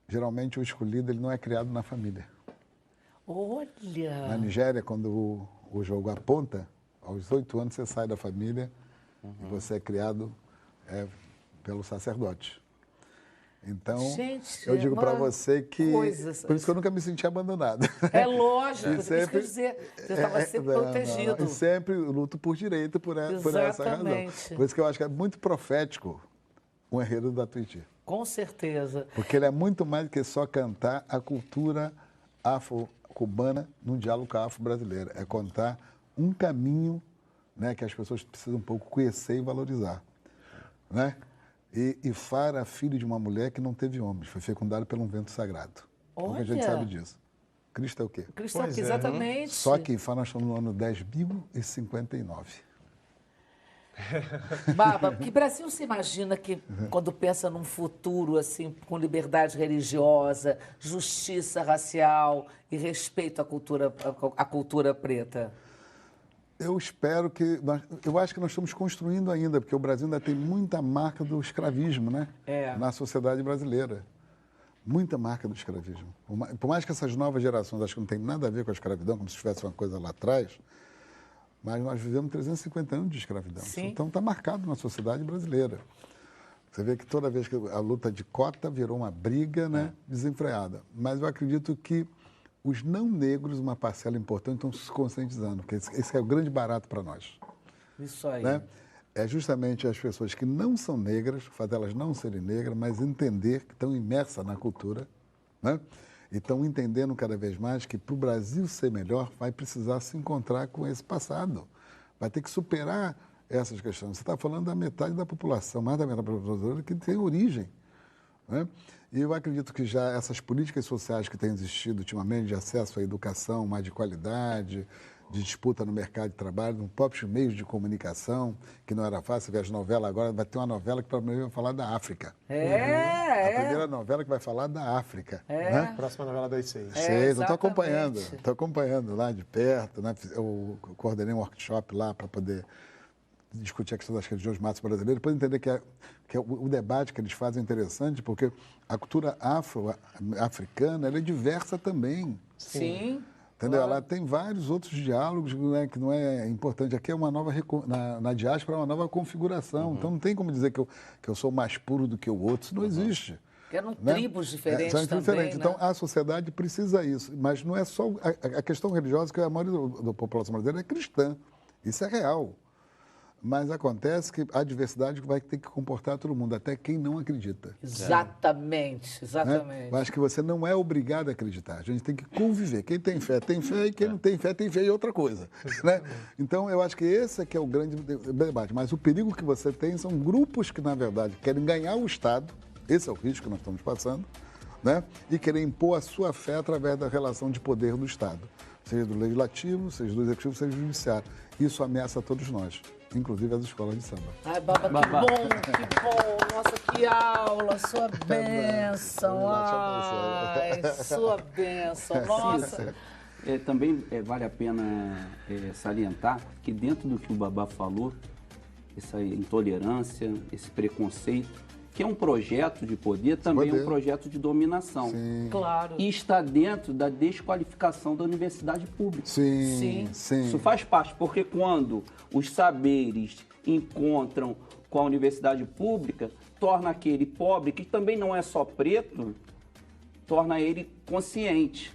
Geralmente, o escolhido ele não é criado na família. Olha! Na Nigéria, quando o jogo aponta, aos 8 anos você sai da família e você é criado pelo sacerdote. Então, gente, eu digo para você que... Por isso que eu nunca me senti abandonado. É lógico, E sempre, isso quer dizer, você estava sempre protegido. E sempre luto por direito por essa razão. Por isso que eu acho que é muito profético o enredo da Tuiuti. Com certeza. Porque ele é muito mais do que só cantar a cultura afro-cubana num diálogo com a afro-brasileira. É contar um caminho, né, que as pessoas precisam um pouco conhecer e valorizar. Né? E Ifá era filho de uma mulher que não teve homens, foi fecundada por um vento sagrado. Pouca gente sabe disso. Cristo é o quê? Cristo é o quê, exatamente. Só que Ifá nós estamos no ano 10.059. Baba, que Brasil se imagina que, quando pensa num futuro assim, com liberdade religiosa, justiça racial e respeito à cultura preta? Eu espero que... Eu acho que nós estamos construindo ainda, porque o Brasil ainda tem muita marca do escravismo, né? Na sociedade brasileira. muita marca do escravismo. Por mais que essas novas gerações acho que não tem nada a ver com a escravidão, como se tivesse uma coisa lá atrás, mas nós vivemos 350 anos de escravidão. Sim. Então está marcado na sociedade brasileira. Você vê que toda vez que a luta de cota virou uma briga, né, desenfreada. Mas eu acredito que os não negros, uma parcela importante, estão se conscientizando, porque esse é o grande barato para nós. Isso aí. Né? É justamente as pessoas que não são negras, fazer elas não serem negras, mas entender que estão imersas na cultura, né? E estão entendendo cada vez mais que para o Brasil ser melhor, vai precisar se encontrar com esse passado. Vai ter que superar essas questões. Você está falando da metade da população, mais da metade da população que tem origem, né? E eu acredito que já essas políticas sociais que têm existido ultimamente, de acesso à educação mais de qualidade, de disputa no mercado de trabalho, nos próprios meios de comunicação, que não era fácil. Você vê as novelas agora, vai ter uma novela que provavelmente vai falar da África. A primeira novela que vai falar da África. Né? Próxima novela das 6. Eu estou acompanhando lá de perto, né? Eu coordenei um workshop lá para poder discutir a questão das religiões matas brasileiras, depois entender que o debate que eles fazem é interessante, porque a cultura africana ela é diversa também. Sim. Entendeu? Claro. Ela tem vários outros diálogos, né, que não é importante. Aqui é uma nova, na diáspora, é uma nova configuração. Então não tem como dizer que eu sou mais puro do que o outro. Isso não existe. Eram Né? tribos diferentes são também, diferentes. né? Então a sociedade precisa isso. Mas não é só a questão religiosa, que a maioria da população brasileira é cristã. Isso é real. Mas acontece que a diversidade vai ter que comportar todo mundo, até quem não acredita. Exatamente, exatamente. Né? Eu acho que você não é obrigado a acreditar. A gente tem que conviver. Quem tem fé, e quem não tem fé em outra coisa. Né? Então, eu acho que esse é que é o grande debate. Mas o perigo que você tem são grupos que, na verdade, querem ganhar o Estado. Esse é o risco que nós estamos passando. Né? E querem impor a sua fé através da relação de poder do Estado. Seja do legislativo, seja do executivo, seja do judiciário. Isso ameaça todos nós, inclusive as escolas de samba. Ai, Baba, que bom. Nossa, que aula. Sua bênção. Ai, sua bênção. Nossa. Também vale a pena salientar que dentro do que o Babá falou, essa intolerância, esse preconceito, que é um projeto de poder, também é um projeto de dominação. Sim. Claro. E está dentro da desqualificação da universidade pública. Sim. Isso faz parte, porque quando os saberes encontram com a universidade pública, torna aquele pobre, que também não é só preto, torna ele consciente.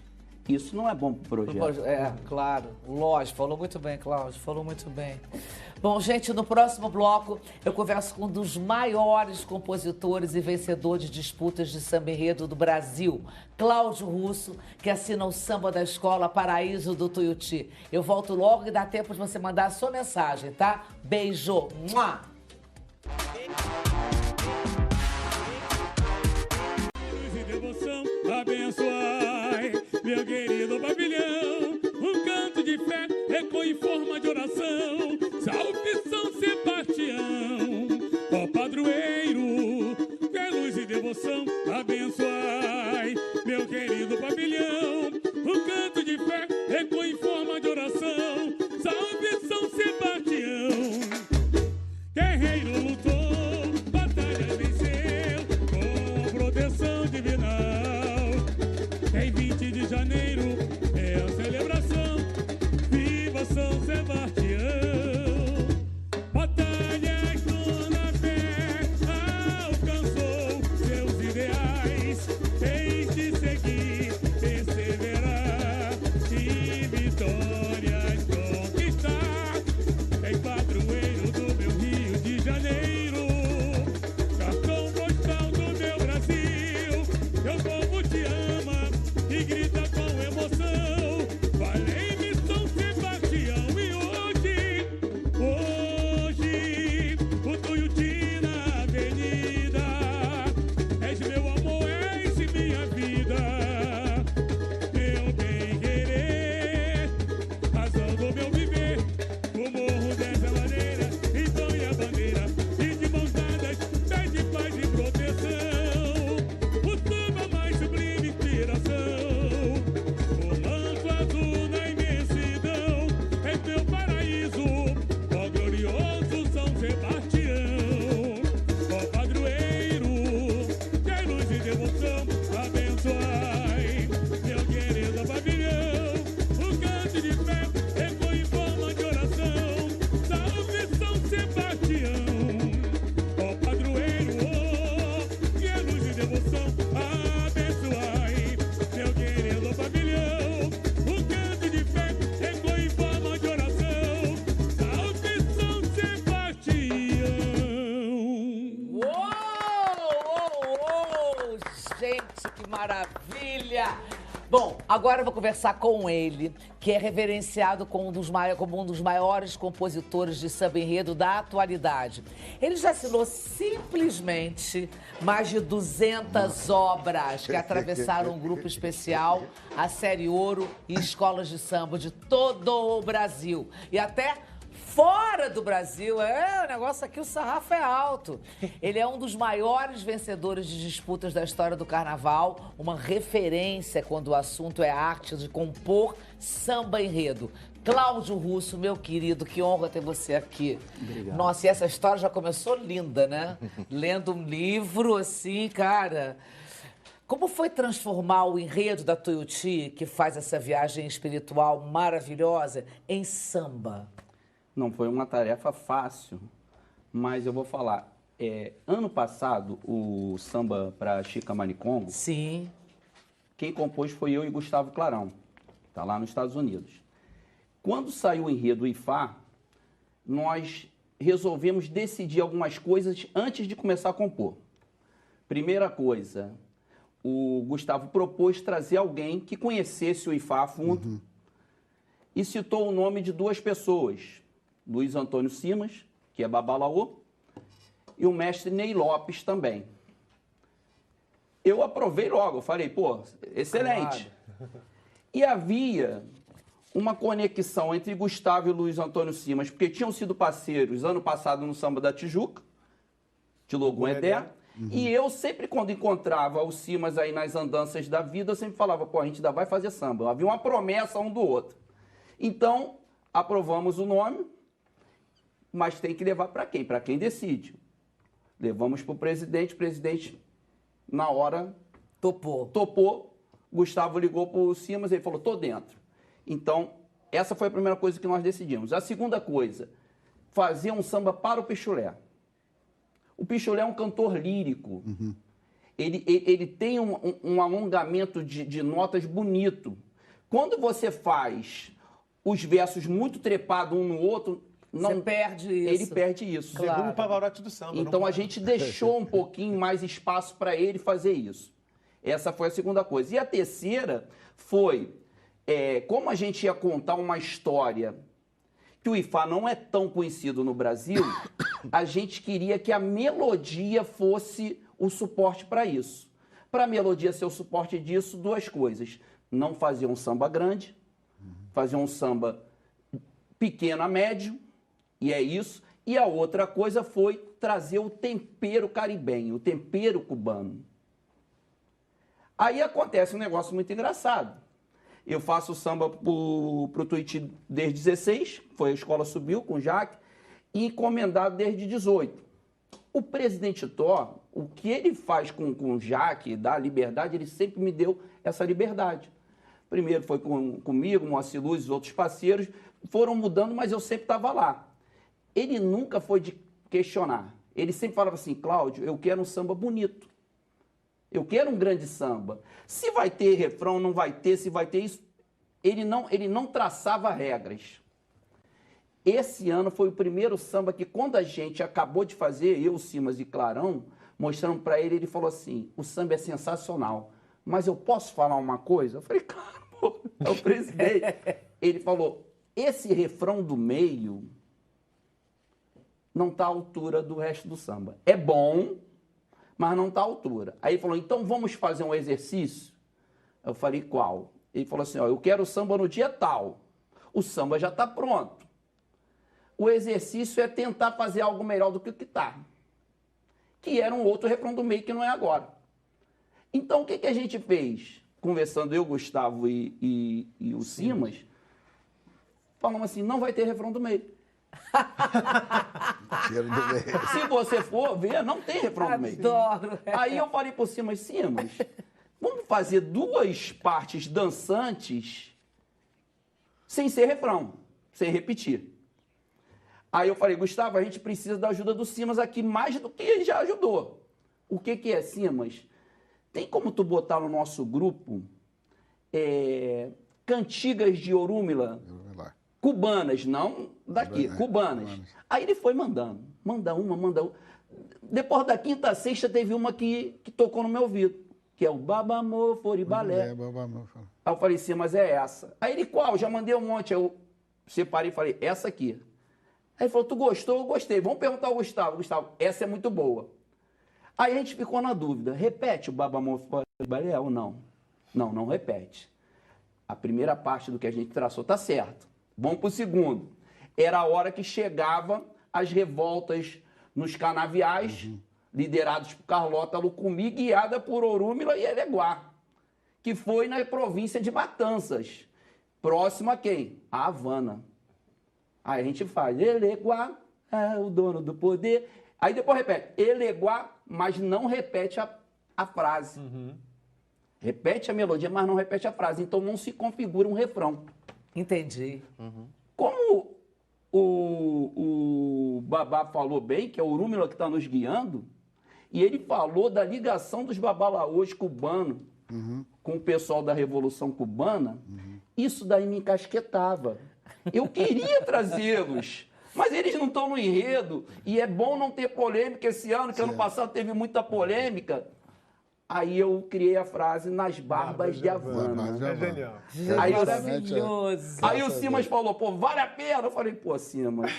Isso não é bom para o projeto. Claro. Lógico. Falou muito bem, Cláudio. Falou muito bem. Bom, gente, no próximo bloco eu converso com um dos maiores compositores e vencedores de disputas de samba enredo do Brasil, Cláudio Russo, que assina o samba da escola Paraíso do Tuiuti. Eu volto logo e dá tempo de você mandar a sua mensagem, tá? Beijo! Mua! Abençoai, meu querido pavilhão, um canto de fé ecoa em forma de oração. Salve São Sebastião, ó padroeiro, fé, luz e devoção. Abençoai, meu querido pavilhão, um canto de fé ecoa em forma de oração. Salve São Sebastião, guerreiro lutou, batalha venceu, com proteção divinal. Em 20 de janeiro é a celebração, viva São Sebastião. Batalhas na fé alcançou seus ideais, tens de seguir, perseverar e vitória. Sebastião. Ó padroeiro, ó, que é luz de devoção, abençoai meu querido pavilhão. O canto de fé ecoa em forma de oração. Salve São Sebastião. Uou! Gente, que maravilha! Bom, agora eu vou conversar com ele, que é reverenciado como um dos maiores compositores de samba enredo da atualidade. Ele já assinou simplesmente mais de 200 obras que atravessaram um grupo especial, a Série Ouro e escolas de samba de todo o Brasil. E até fora do Brasil, o negócio aqui, o sarrafo é alto. Ele é um dos maiores vencedores de disputas da história do carnaval, uma referência quando o assunto é a arte de compor samba enredo. Cláudio Russo, meu querido, que honra ter você aqui. Obrigado. Nossa, e essa história já começou linda, né? Lendo um livro, assim, cara. Como foi transformar o enredo da Tuiuti, que faz essa viagem espiritual maravilhosa, em samba? Não foi uma tarefa fácil, mas eu vou falar. Ano passado, o samba para Chica Maricongo, Sim. quem compôs foi eu e Gustavo Clarão. Está lá nos Estados Unidos. Quando saiu o enredo IFA, nós resolvemos decidir algumas coisas antes de começar a compor. Primeira coisa, o Gustavo propôs trazer alguém que conhecesse o IFA a fundo e citou o nome de duas pessoas. Luiz Antônio Simas, que é babalaô, e o mestre Ney Lopes também. Eu aprovei logo, eu falei, pô, excelente. Claro. E havia uma conexão entre Gustavo e Luiz Antônio Simas, porque tinham sido parceiros ano passado no Samba da Tijuca, de Logum Edé, e eu sempre, quando encontrava o Simas aí nas andanças da vida, eu sempre falava, pô, a gente ainda vai fazer samba. Havia uma promessa um do outro. Então, aprovamos o nome, mas tem que levar para quem? Para quem decide. Levamos para o presidente, na hora, topou. Gustavo ligou para o Simas e ele falou, tô dentro. Então, essa foi a primeira coisa que nós decidimos. A segunda coisa, fazer um samba para o Pichulé. O Pichulé é um cantor lírico. Ele tem um alongamento de notas bonito. Quando você faz os versos muito trepados um no outro, Você perde isso. Ele perde isso. Claro. Segundo o Pavarotti do samba. Então a gente deixou um pouquinho mais espaço para ele fazer isso. Essa foi a segunda coisa. E a terceira foi, como a gente ia contar uma história que o IFA não é tão conhecido no Brasil, a gente queria que a melodia fosse o suporte para isso. Para a melodia ser o suporte disso, duas coisas. Não fazer um samba grande, fazer um samba pequeno a médio, e é isso. E a outra coisa foi trazer o tempero caribenho, o tempero cubano. Aí acontece um negócio muito engraçado. Eu faço samba pro Tuiuti desde 16, foi a escola subiu com o Jaque, e encomendado desde 18. O presidente Thor, o que ele faz com o Jaque, dá liberdade, ele sempre me deu essa liberdade. Primeiro foi comigo, Moacir Luz, os outros parceiros, foram mudando, mas eu sempre estava lá. Ele nunca foi de questionar. Ele sempre falava assim, Cláudio, eu quero um samba bonito. Eu quero um grande samba. Se vai ter refrão, não vai ter, se vai ter isso. Ele não traçava regras. Esse ano foi o primeiro samba que, quando a gente acabou de fazer, eu, Simas e Clarão, mostrando para ele, ele falou assim, o samba é sensacional, mas eu posso falar uma coisa? Eu falei, claro, pô, é o presidente. Ele falou, esse refrão do meio não está à altura do resto do samba. É bom, mas não está à altura. Aí ele falou, então vamos fazer um exercício? Eu falei, qual? Ele falou assim, ó, eu quero o samba no dia tal. O samba já está pronto. O exercício é tentar fazer algo melhor do que o que está. Que era um outro refrão do meio que não é agora. Então, o que a gente fez? Conversando eu, Gustavo e o Simas, falamos assim, não vai ter refrão do meio. Se você for ver, não tem refrão do meio. Adoro. Aí eu falei por Simas, vamos fazer duas partes dançantes sem ser refrão, sem repetir. Aí eu falei, Gustavo, a gente precisa da ajuda do Simas aqui mais do que ele já ajudou. O que é, Simas? Tem como tu botar no nosso grupo cantigas de Orúmila cubanas, não daqui, cubanas. Aí ele foi mandando, manda uma. Depois da quinta, sexta, teve uma que tocou no meu ouvido, que é o Babamô Foribalé. Aí eu falei, sim, mas é essa. Aí ele, qual? Já mandei um monte. Aí eu separei e falei, essa aqui. Aí ele falou, tu gostou? Eu gostei. Vamos perguntar ao Gustavo. Gustavo, essa é muito boa. Aí a gente ficou na dúvida, repete o Babamô Foribalé ou não? Não repete. A primeira parte do que a gente traçou tá certo. Vamos para o segundo. Era a hora que chegava as revoltas nos canaviais, liderados por Carlota Lucumi, guiada por Orúmila e Eleguá, que foi na província de Matanças, próximo a quem? A Havana. Aí a gente faz, Eleguá é o dono do poder. Aí depois repete, Eleguá, mas não repete a frase. Repete a melodia, mas não repete a frase. Então não se configura um refrão. Entendi. Como o Babá falou bem, que é o Orúmila que está nos guiando, e ele falou da ligação dos babalaôs cubanos com o pessoal da Revolução Cubana, isso daí me encasquetava. Eu queria trazê-los, mas eles não estão no enredo, e é bom não ter polêmica esse ano, que ano passado teve muita polêmica. Aí eu criei a frase nas barbas de Havana. É genial. Aí Maravilhoso. Aí o Simas falou, pô, vale a pena? Eu falei, pô, Simas,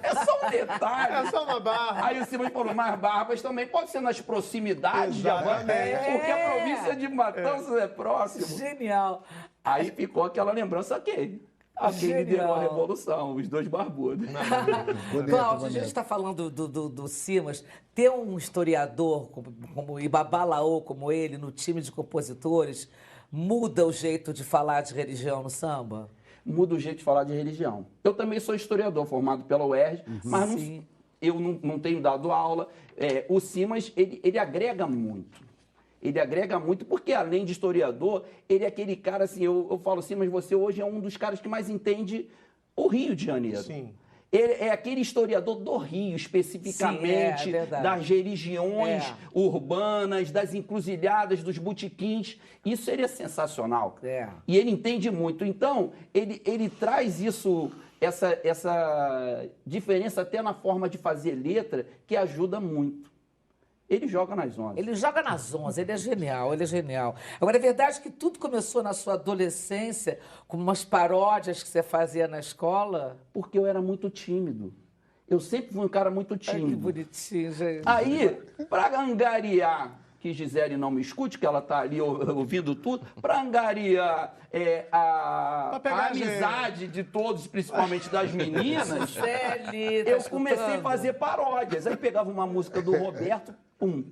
é só um detalhe. É só uma barra. Aí o Simas falou, mas Barbas também pode ser nas proximidades de Havana, porque a província de Matanças é próximo. Genial. Aí ficou aquela lembrança aqui. A quem liderou a Revolução, os dois barbudos. Cláudio, a gente está falando do Simas. Ter um historiador como Ibabalaô, como ele, no time de compositores, muda o jeito de falar de religião no samba? Muda o jeito de falar de religião. Eu também sou historiador, formado pela UERJ, mas eu não tenho dado aula. O Simas, ele agrega muito. Ele agrega muito, porque além de historiador, ele é aquele cara, assim, eu falo assim, mas você hoje é um dos caras que mais entende o Rio de Janeiro. Sim. Ele é aquele historiador do Rio, especificamente, Sim, das religiões urbanas, das encruzilhadas, dos botequins. Isso seria sensacional. E ele entende muito. Então, ele traz isso, essa diferença até na forma de fazer letra, que ajuda muito. Ele joga nas 11. Ele joga nas 11, ele é genial, ele é genial. Agora, é verdade que tudo começou na sua adolescência, com umas paródias que você fazia na escola? Porque eu era muito tímido. Eu sempre fui um cara muito tímido. Ai, que bonitinho, gente. Aí, para angariar, que Gisele não me escute, que ela está ali ouvindo tudo, para angariar a amizade de todos, principalmente das meninas, eu comecei a fazer paródias. Aí pegava uma música do Roberto,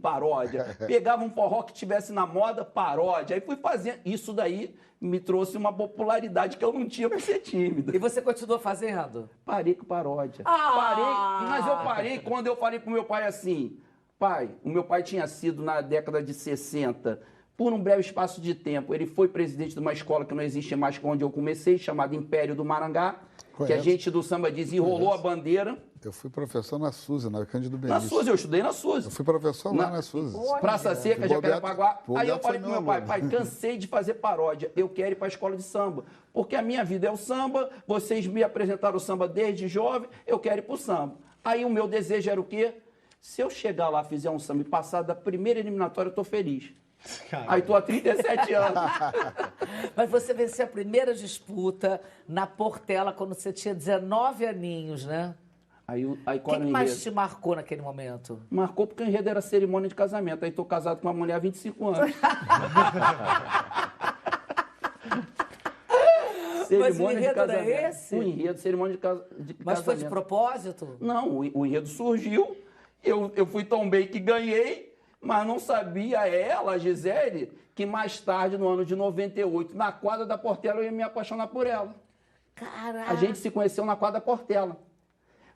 paródia. Pegava um forró que tivesse na moda, paródia. Aí fui fazendo. Isso daí me trouxe uma popularidade que eu não tinha por ser tímido. E você continuou fazendo? Parei com paródia. Parei, mas eu parei quando eu falei pro meu pai assim, pai, o meu pai tinha sido na década de 60, por um breve espaço de tempo, ele foi presidente de uma escola que não existe mais, onde eu comecei, chamada Império do Marangá, que a gente do samba desenrolou a bandeira. Eu fui professor na Suzy, na Cândido Benício. Na Suzy, eu estudei na Suzy. Eu fui professor lá na Suzy. Praça Seca, Jacarepaguá. Aí eu falei pro meu pai, cansei de fazer paródia, eu quero ir para a escola de samba, porque a minha vida é o samba, vocês me apresentaram o samba desde jovem, eu quero ir pro samba. Aí o meu desejo era o quê? Se eu chegar lá, fizer um samba e passar da primeira eliminatória, eu tô feliz. Caramba. Aí tô há 37 anos. Mas você venceu a primeira disputa na Portela quando você tinha 19 aninhos, né? Aí o que mais te marcou naquele momento? Marcou porque o enredo era cerimônia de casamento. Aí tô casado com uma mulher há 25 anos. Mas o enredo era esse? O enredo, cerimônia de casamento. Mas foi de propósito? Não, o enredo surgiu. Eu fui tão bem que ganhei, mas não sabia ela, a Gisele, que mais tarde, no ano de 98, na quadra da Portela, eu ia me apaixonar por ela. Caraca! A gente se conheceu na quadra da Portela.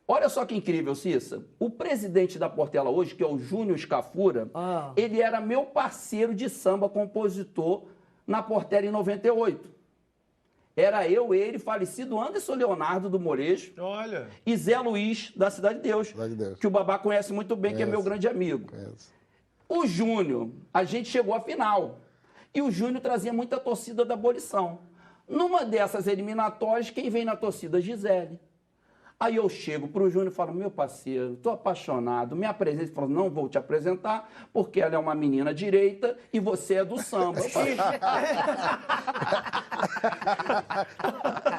Olha só que incrível, Cissa. O presidente da Portela hoje, que é o Júnior Scafura, ele era meu parceiro de samba, compositor, na Portela em 98. Era eu, ele, falecido Anderson Leonardo do Morejo Olha. e Zé Luiz, da Cidade de Deus, Cidade de Deus. que o Babá conhece muito bem, que é meu grande amigo. Conheço. O Júnior, a gente chegou à final. E o Júnior trazia muita torcida da abolição. Numa dessas eliminatórias, quem vem na torcida? Gisele. Aí eu chego pro Júnior e falo, meu parceiro, tô apaixonado, me apresenta. Ele falou, não vou te apresentar, porque ela é uma menina direita e você é do samba. Eu falei,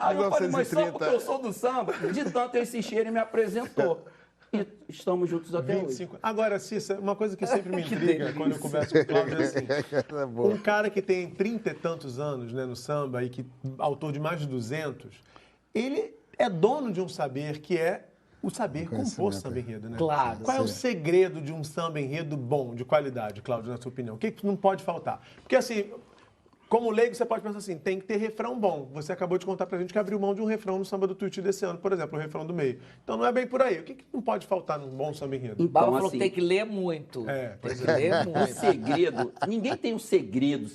aí eu falei, mas só porque eu sou do samba? De tanto eu insisti, ele me apresentou. E estamos juntos até 25. Agora, Cissa, uma coisa que sempre me intriga quando eu converso com o Cláudio é assim, um cara que tem 30 e tantos anos, né, no samba e que autor de mais de 200, ele é dono de um saber que é o saber compor samba enredo, né? Claro. Qual é o segredo de um samba enredo bom, de qualidade, Cláudio, na sua opinião? O que não pode faltar? Porque assim, como leigo, você pode pensar assim, tem que ter refrão bom. Você acabou de contar pra gente que abriu mão de um refrão no samba do Tuiuti desse ano, por exemplo, o refrão do meio. Então não é bem por aí. O que não pode faltar num bom samba enredo? O Baba Então, falou assim, que tem que ler muito. É, Tem que ler O muito. segredo, ninguém tem um segredo.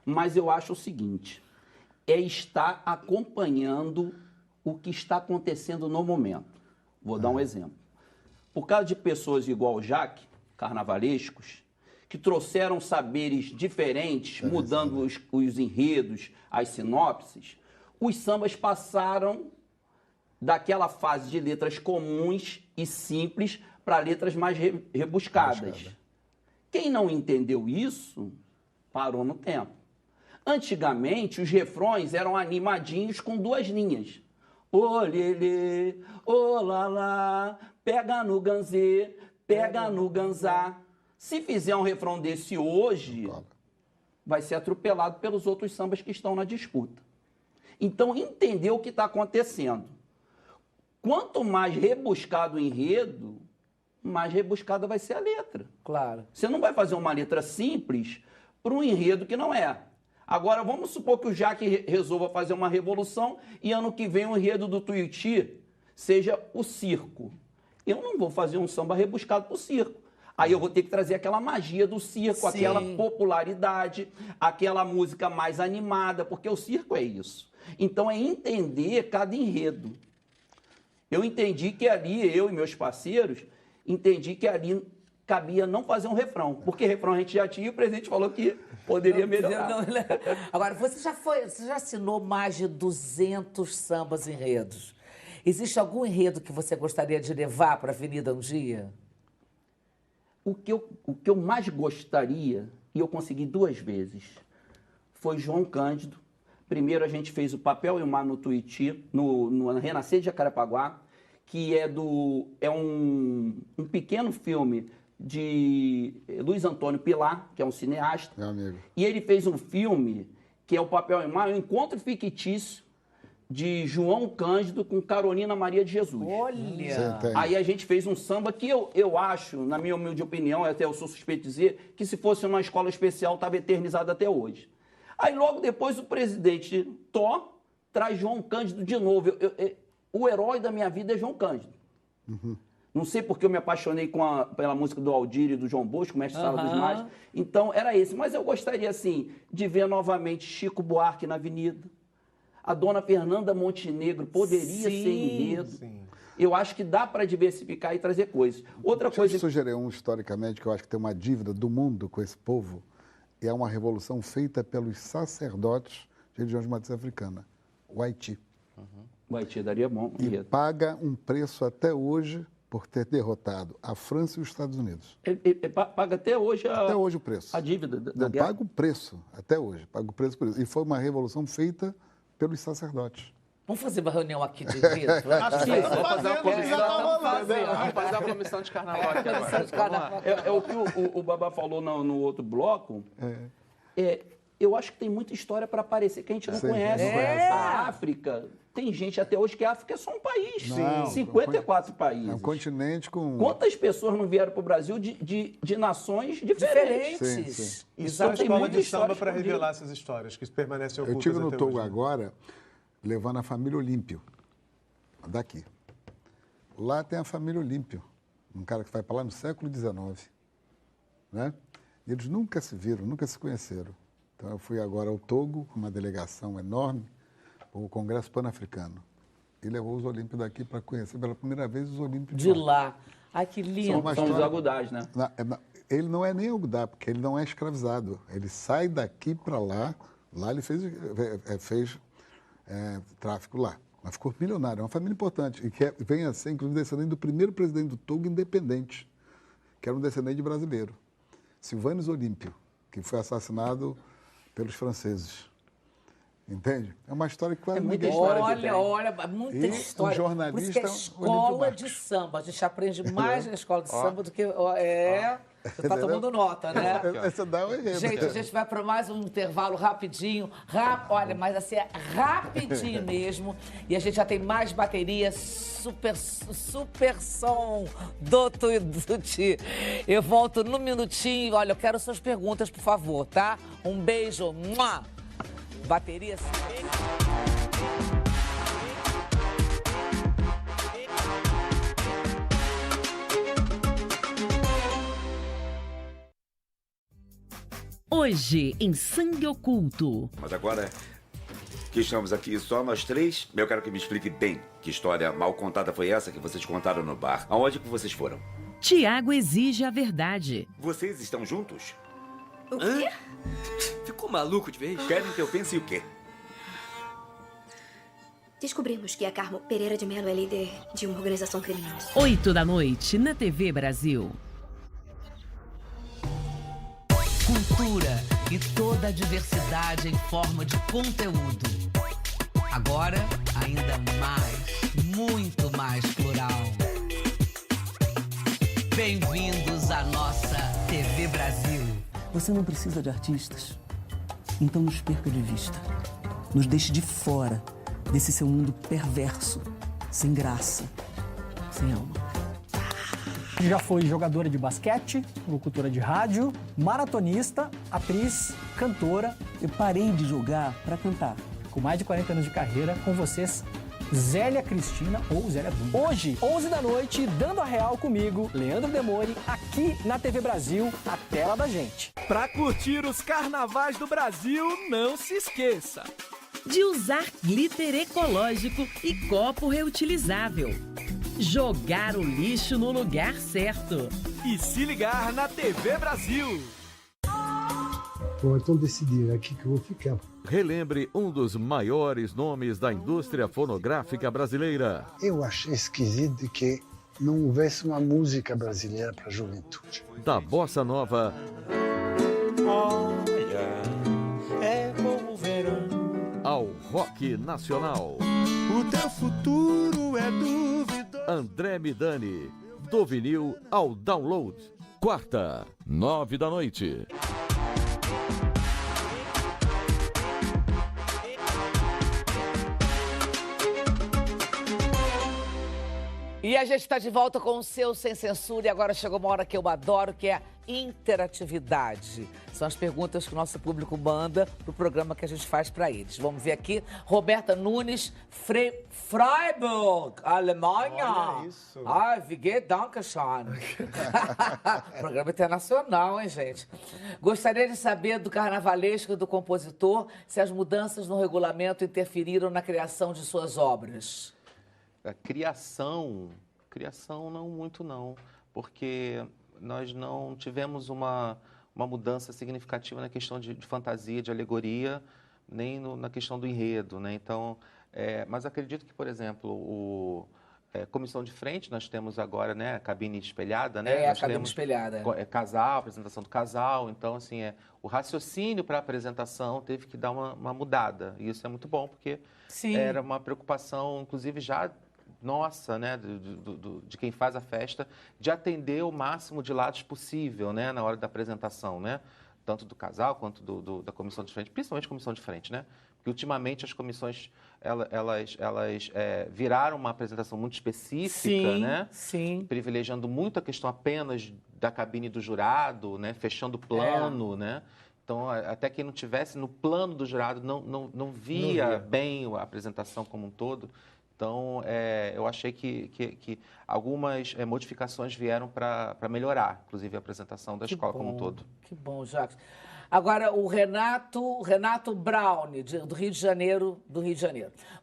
Mas eu acho o seguinte, é estar acompanhando o que está acontecendo no momento. Vou dar um exemplo. Por causa de pessoas igual o Jaque, carnavalescos, que trouxeram saberes diferentes, mudando os enredos, as sinopses, os sambas passaram daquela fase de letras comuns e simples para letras mais rebuscadas. Quem não entendeu isso, parou no tempo. Antigamente, os refrões eram animadinhos com duas linhas. Ô lelê, ô lalá, pega no ganzê, pega no ganzá. Se fizer um refrão desse hoje, vai ser atropelado pelos outros sambas que estão na disputa. Então, entender o que está acontecendo. Quanto mais rebuscado o enredo, mais rebuscada vai ser a letra. Claro. Você não vai fazer uma letra simples para um enredo que não é. Agora, vamos supor que o Jaque resolva fazer uma revolução e ano que vem o enredo do Tuiuti seja o circo. Eu não vou fazer um samba rebuscado para o circo. Aí eu vou ter que trazer aquela magia do circo, aquela popularidade, aquela música mais animada, porque o circo é isso. Então é entender cada enredo. Eu entendi que ali, eu e meus parceiros, entendi que ali cabia não fazer um refrão, porque refrão a gente já tinha e o presidente falou que poderia melhorar. Agora, você já assinou mais de 200 sambas enredos. Existe algum enredo que você gostaria de levar para a Avenida um dia? O que eu mais gostaria, e eu consegui 2 vezes, foi João Cândido. Primeiro a gente fez o Papel e o Mar no Tuiuti, no Renascer de Jacarepaguá, que é um pequeno filme de Luiz Antônio Pilar, que é um cineasta. Meu amigo. E ele fez um filme que é o Papel e o Mar, um encontro fictício de João Cândido com Carolina Maria de Jesus. Olha! Aí a gente fez um samba que eu acho, na minha humilde opinião, até eu sou suspeito de dizer, que se fosse uma escola especial estava eternizado até hoje. Aí logo depois o presidente Tó traz João Cândido de novo. O herói da minha vida é João Cândido. Não sei porque eu me apaixonei pela música do Aldir e do João Bosco, Mestre Sala dos Mares. Então era esse. Mas eu gostaria, assim, de ver novamente Chico Buarque na Avenida. A dona Fernanda Montenegro poderia ser enredo. Eu acho que dá para diversificar e trazer coisas. Outra coisa. Eu sugerir historicamente, que eu acho que tem uma dívida do mundo com esse povo, e é uma revolução feita pelos sacerdotes de religiões de matriz africana, o Haiti. O Haiti daria bom E enredo. paga um preço até hoje por ter derrotado a França e os Estados Unidos. Ele paga até hoje Até hoje o preço. a dívida da Não, guerra. paga o preço, até hoje. Paga o preço por isso. E foi uma revolução feita pelos sacerdotes. Vamos fazer uma reunião aqui de enredo? Acho que Vamos fazer uma comissão. fazer. Vamos fazer uma comissão de carnaval aqui agora. Vamos lá. É o que o Babá falou no outro bloco. Eu acho que tem muita história para aparecer que a gente não Sim, conhece. não conhece. A África, tem gente até hoje que a África é só um país. Não, 54 países. É um continente com... Quantas pessoas não vieram para o Brasil de nações diferentes? Diferentes. Sim, sim. E só a tem escola muita de samba história para escondida. revelar essas histórias que permanecem Eu ocultas estive no até Togo hoje. agora, levando a família Olímpio, daqui. Lá tem a família Olímpio, um cara que vai para lá no século XIX. Né? E eles nunca se viram, nunca se conheceram. Então eu fui agora ao Togo, com uma delegação enorme, o Congresso Pan-Africano. E levou os olímpicos daqui para conhecer pela primeira vez os olímpicos De lá. Ai, que lindo. São os agudás, né? Ele não é nem agudá, porque ele não é escravizado. Ele sai daqui para lá ele fez tráfico lá. Mas ficou milionário, é uma família importante. E que vem a ser, inclusive, descendente do primeiro presidente do Togo independente, que era um descendente brasileiro, Sylvanus Olímpio, que foi assassinado pelos franceses. Entende? É uma história que quase muita ninguém... história. Olha, muita E história. um jornalista, Por isso que é escola de samba. A gente aprende mais na escola de samba do que... Você tá tomando nota, né? Essa dá um enredo. Gente, a gente vai para mais um intervalo rapidinho. Olha, mas assim, é rapidinho mesmo. E a gente já tem mais baterias, super som do Tuiuti. Eu volto num minutinho. Olha, eu quero suas perguntas, por favor, tá? Um beijo. Mua! Baterias. Hoje, em Sangue Oculto. Mas agora que estamos aqui só nós três, eu quero que me explique bem que história mal contada foi essa que vocês contaram no bar. Aonde que vocês foram? Tiago exige a verdade. Vocês estão juntos? O quê? Ficou maluco de vez? Querem que eu pense o quê? Descobrimos que a Carmo Pereira de Mello é líder de uma organização criminosa. 8 da noite, na TV Brasil. Cultura e toda a diversidade em forma de conteúdo. Agora, ainda mais, muito mais plural. Bem-vindos à nossa TV Brasil. Você não precisa de artistas. Então nos perca de vista. Nos deixe de fora desse seu mundo perverso, sem graça, sem alma. Já foi jogadora de basquete, locutora de rádio, maratonista, atriz, cantora. Eu parei de jogar para cantar. Com mais de 40 anos de carreira, com vocês, Zélia Cristina ou Zélia Dunga. Hoje, 11 da noite, Dando a Real comigo, Leandro Demore, aqui na TV Brasil, a tela da gente. Pra curtir os carnavais do Brasil, não se esqueça de usar glitter ecológico e copo reutilizável. Jogar o lixo no lugar certo. E se ligar na TV Brasil. Bom, então decidi, é aqui que eu vou ficar. Relembre um dos maiores nomes da indústria fonográfica brasileira. Eu achei esquisito que não houvesse uma música brasileira para a juventude. Da bossa nova. Olha, é como o verão. Ao rock nacional. O teu futuro é duvidoso. André Midani, do vinil ao download. Quarta, 9 da noite. E a gente está de volta com o seu Sem Censura e agora chegou uma hora que eu adoro, que é a interatividade. São as perguntas que o nosso público manda pro programa que a gente faz para eles. Vamos ver aqui, Roberta Nunes, Freiburg, Alemanha. Olha isso. Wie geht Dankeschön. Programa internacional, hein, gente? Gostaria de saber do carnavalesco e do compositor se as mudanças no regulamento interferiram na criação de suas obras. A criação não muito não, porque nós não tivemos uma mudança significativa na questão de fantasia, de alegoria, nem na questão do enredo, né? Então, mas acredito que, por exemplo, comissão de frente, nós temos agora, né, a cabine espelhada, né? A cabine espelhada. Casal, apresentação do casal, então, assim, o raciocínio para a apresentação teve que dar uma mudada, e isso é muito bom, porque Sim. Era uma preocupação, inclusive, já nossa, né, de quem faz a festa, de atender o máximo de lados possível, né, na hora da apresentação, né, tanto do casal quanto da comissão de frente, principalmente a comissão de frente, né, porque ultimamente as comissões, elas viraram uma apresentação muito específica, sim, né, sim. privilegiando muito a questão apenas da cabine do jurado, né, fechando o plano, né. Então, até quem não tivesse no plano do jurado não via bem a apresentação como um todo. Então, eu achei que algumas modificações vieram para melhorar, inclusive, a apresentação da escola como um todo. Que bom, Jacques. Agora, o Renato Brown, do Rio de Janeiro,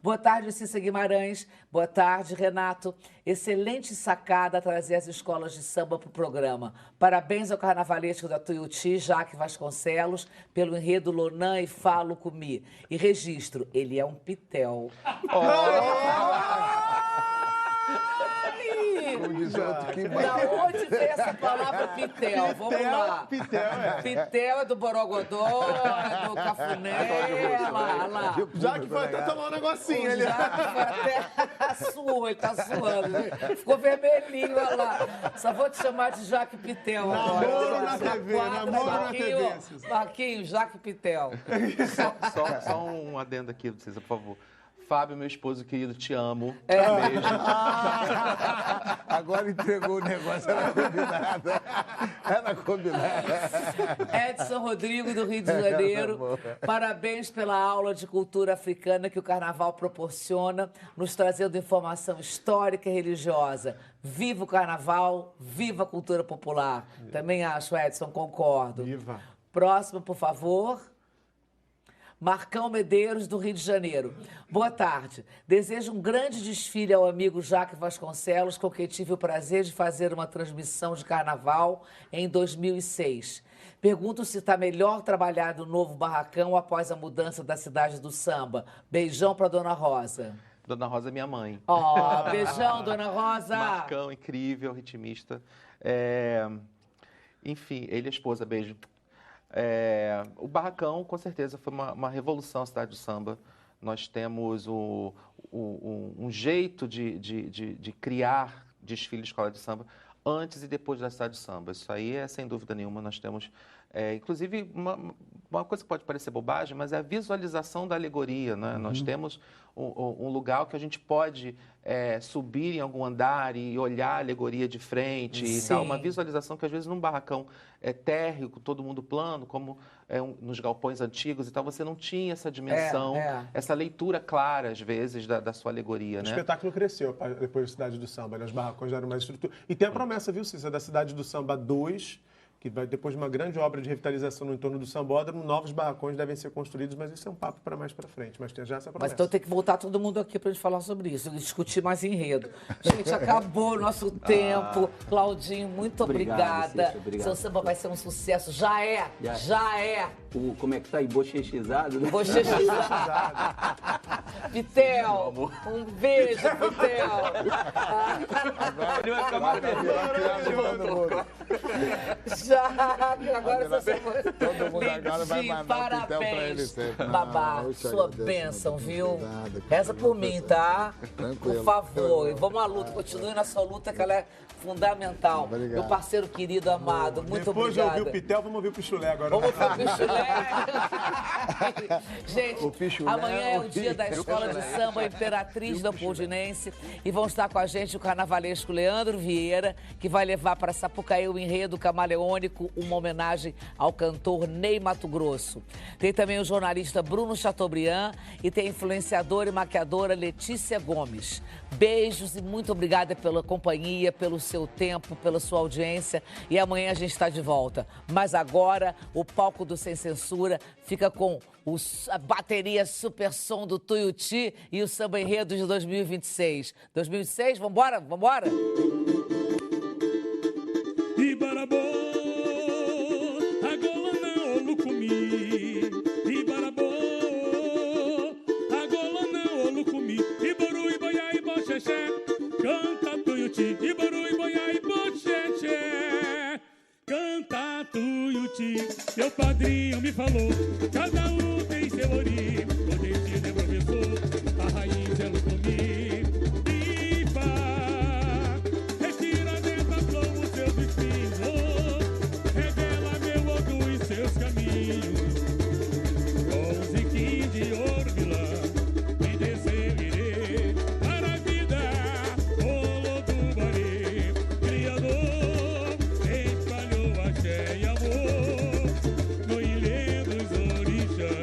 Boa tarde, Cissa Guimarães. Boa tarde, Renato. Excelente sacada trazer as escolas de samba para o programa. Parabéns ao carnavalesco da Tuiuti, Jaque Vasconcelos, pelo enredo Lonan e Falo Comi. E registro, ele é um pitel. Da onde vem essa palavra pitel? Vamos lá. Pitel é do Borogodó, é do Cafuné, lá. Já que foi até tomar um negocinho ali. Já que foi até suou, ele tá suando. Ficou vermelhinho, olha lá. Só vou te chamar de Jaque Pitel agora. Namoro na TV, namoro na TV. Marquinhos, Jaque Pitel. Só um adendo aqui, Cissa, por favor. Fábio, meu esposo querido, te amo. Beijo. Agora entregou o negócio, era combinada. Edson Rodrigo, do Rio de Janeiro. Parabéns pela aula de cultura africana que o Carnaval proporciona, nos trazendo informação histórica e religiosa. Viva o Carnaval, viva a cultura popular. Também acho, Edson, concordo. Viva. Próximo, por favor. Marcão Medeiros, do Rio de Janeiro. Boa tarde. Desejo um grande desfile ao amigo Jaque Vasconcelos, com quem tive o prazer de fazer uma transmissão de carnaval em 2006. Pergunto se está melhor trabalhar no novo barracão após a mudança da cidade do samba. Beijão para Dona Rosa. Dona Rosa é minha mãe. Beijão, Dona Rosa. Marcão, incrível, ritmista. Enfim, ele e a esposa, beijo. O barracão, com certeza, foi uma revolução na cidade do samba. Nós temos um jeito de criar desfile de escola de samba antes e depois da cidade do samba. Isso aí é sem dúvida nenhuma. Nós temos, inclusive, uma coisa que pode parecer bobagem, mas é a visualização da alegoria, né? Nós temos um lugar que a gente pode subir em algum andar e olhar a alegoria de frente e tal. Uma visualização que às vezes num barracão térreo, com todo mundo plano, como nos galpões antigos e tal, você não tinha essa dimensão, essa leitura clara, às vezes, da sua alegoria, né? O espetáculo cresceu depois da Cidade do Samba, né? Os barracões deram mais estrutura. E tem a promessa, viu, Cissa, da Cidade do Samba 2, que vai, depois de uma grande obra de revitalização no entorno do Sambódromo, novos barracões devem ser construídos, mas isso é um papo para mais para frente. Mas tem já essa promessa. Mas então tem que voltar todo mundo aqui para a gente falar sobre isso, discutir mais enredo. Gente, acabou o nosso tempo. Claudinho, muito obrigada. Cícero, obrigado. Seu samba vai ser um sucesso. Já é. Como é que tá aí? Bochechizado, né? Bochechizado. Pitel, um beijo, Pitel. Ele vai ficar maravilhoso. Já, agora você todo mundo agora vai mandar um pitel pra ele sempre. Babá, sua bênção, viu? Reza por mim, tá? Tranquilo. Por favor. E vamos à luta, continue na sua luta, que ela é fundamental. Obrigado. Meu parceiro querido, amado, muito Depois obrigada. Depois de ouvir o Pitel, vamos ouvir o Pichulé agora. Vamos ouvir o Pichulé. Gente, amanhã é o dia da Escola de Samba Imperatriz Leopoldinense e vão estar com a gente o carnavalesco Leandro Vieira, que vai levar para Sapucaí o enredo camaleônico, uma homenagem ao cantor Ney Matogrosso. Tem também o jornalista Bruno Chateaubriand e tem a influenciadora e maquiadora Letícia Gomes. Beijos e muito obrigada pela companhia, pelo seu tempo, pela sua audiência. E amanhã a gente está de volta. Mas agora, o palco do Sem Censura fica com a bateria super som do Tuiuti e o Samba Enredo de 2026. 2026, vambora? Ibarabô, agora não lucumi. Ibarabô, agora não lucumi. Iboru, Iboiá, Iboxexé, canta Tuiuti. Iboru, Iboiá, Iboxexé, canta Tuiuti. Meu padrinho me falou, cada um tem seu ori. O destino é professor, a raiz é lucumi. Criador, espalhou axé e amor no ilê dos orixás.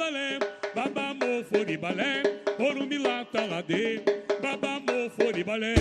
balé, babamô, fori balé, orumilá, taladê, babamô, fori balé.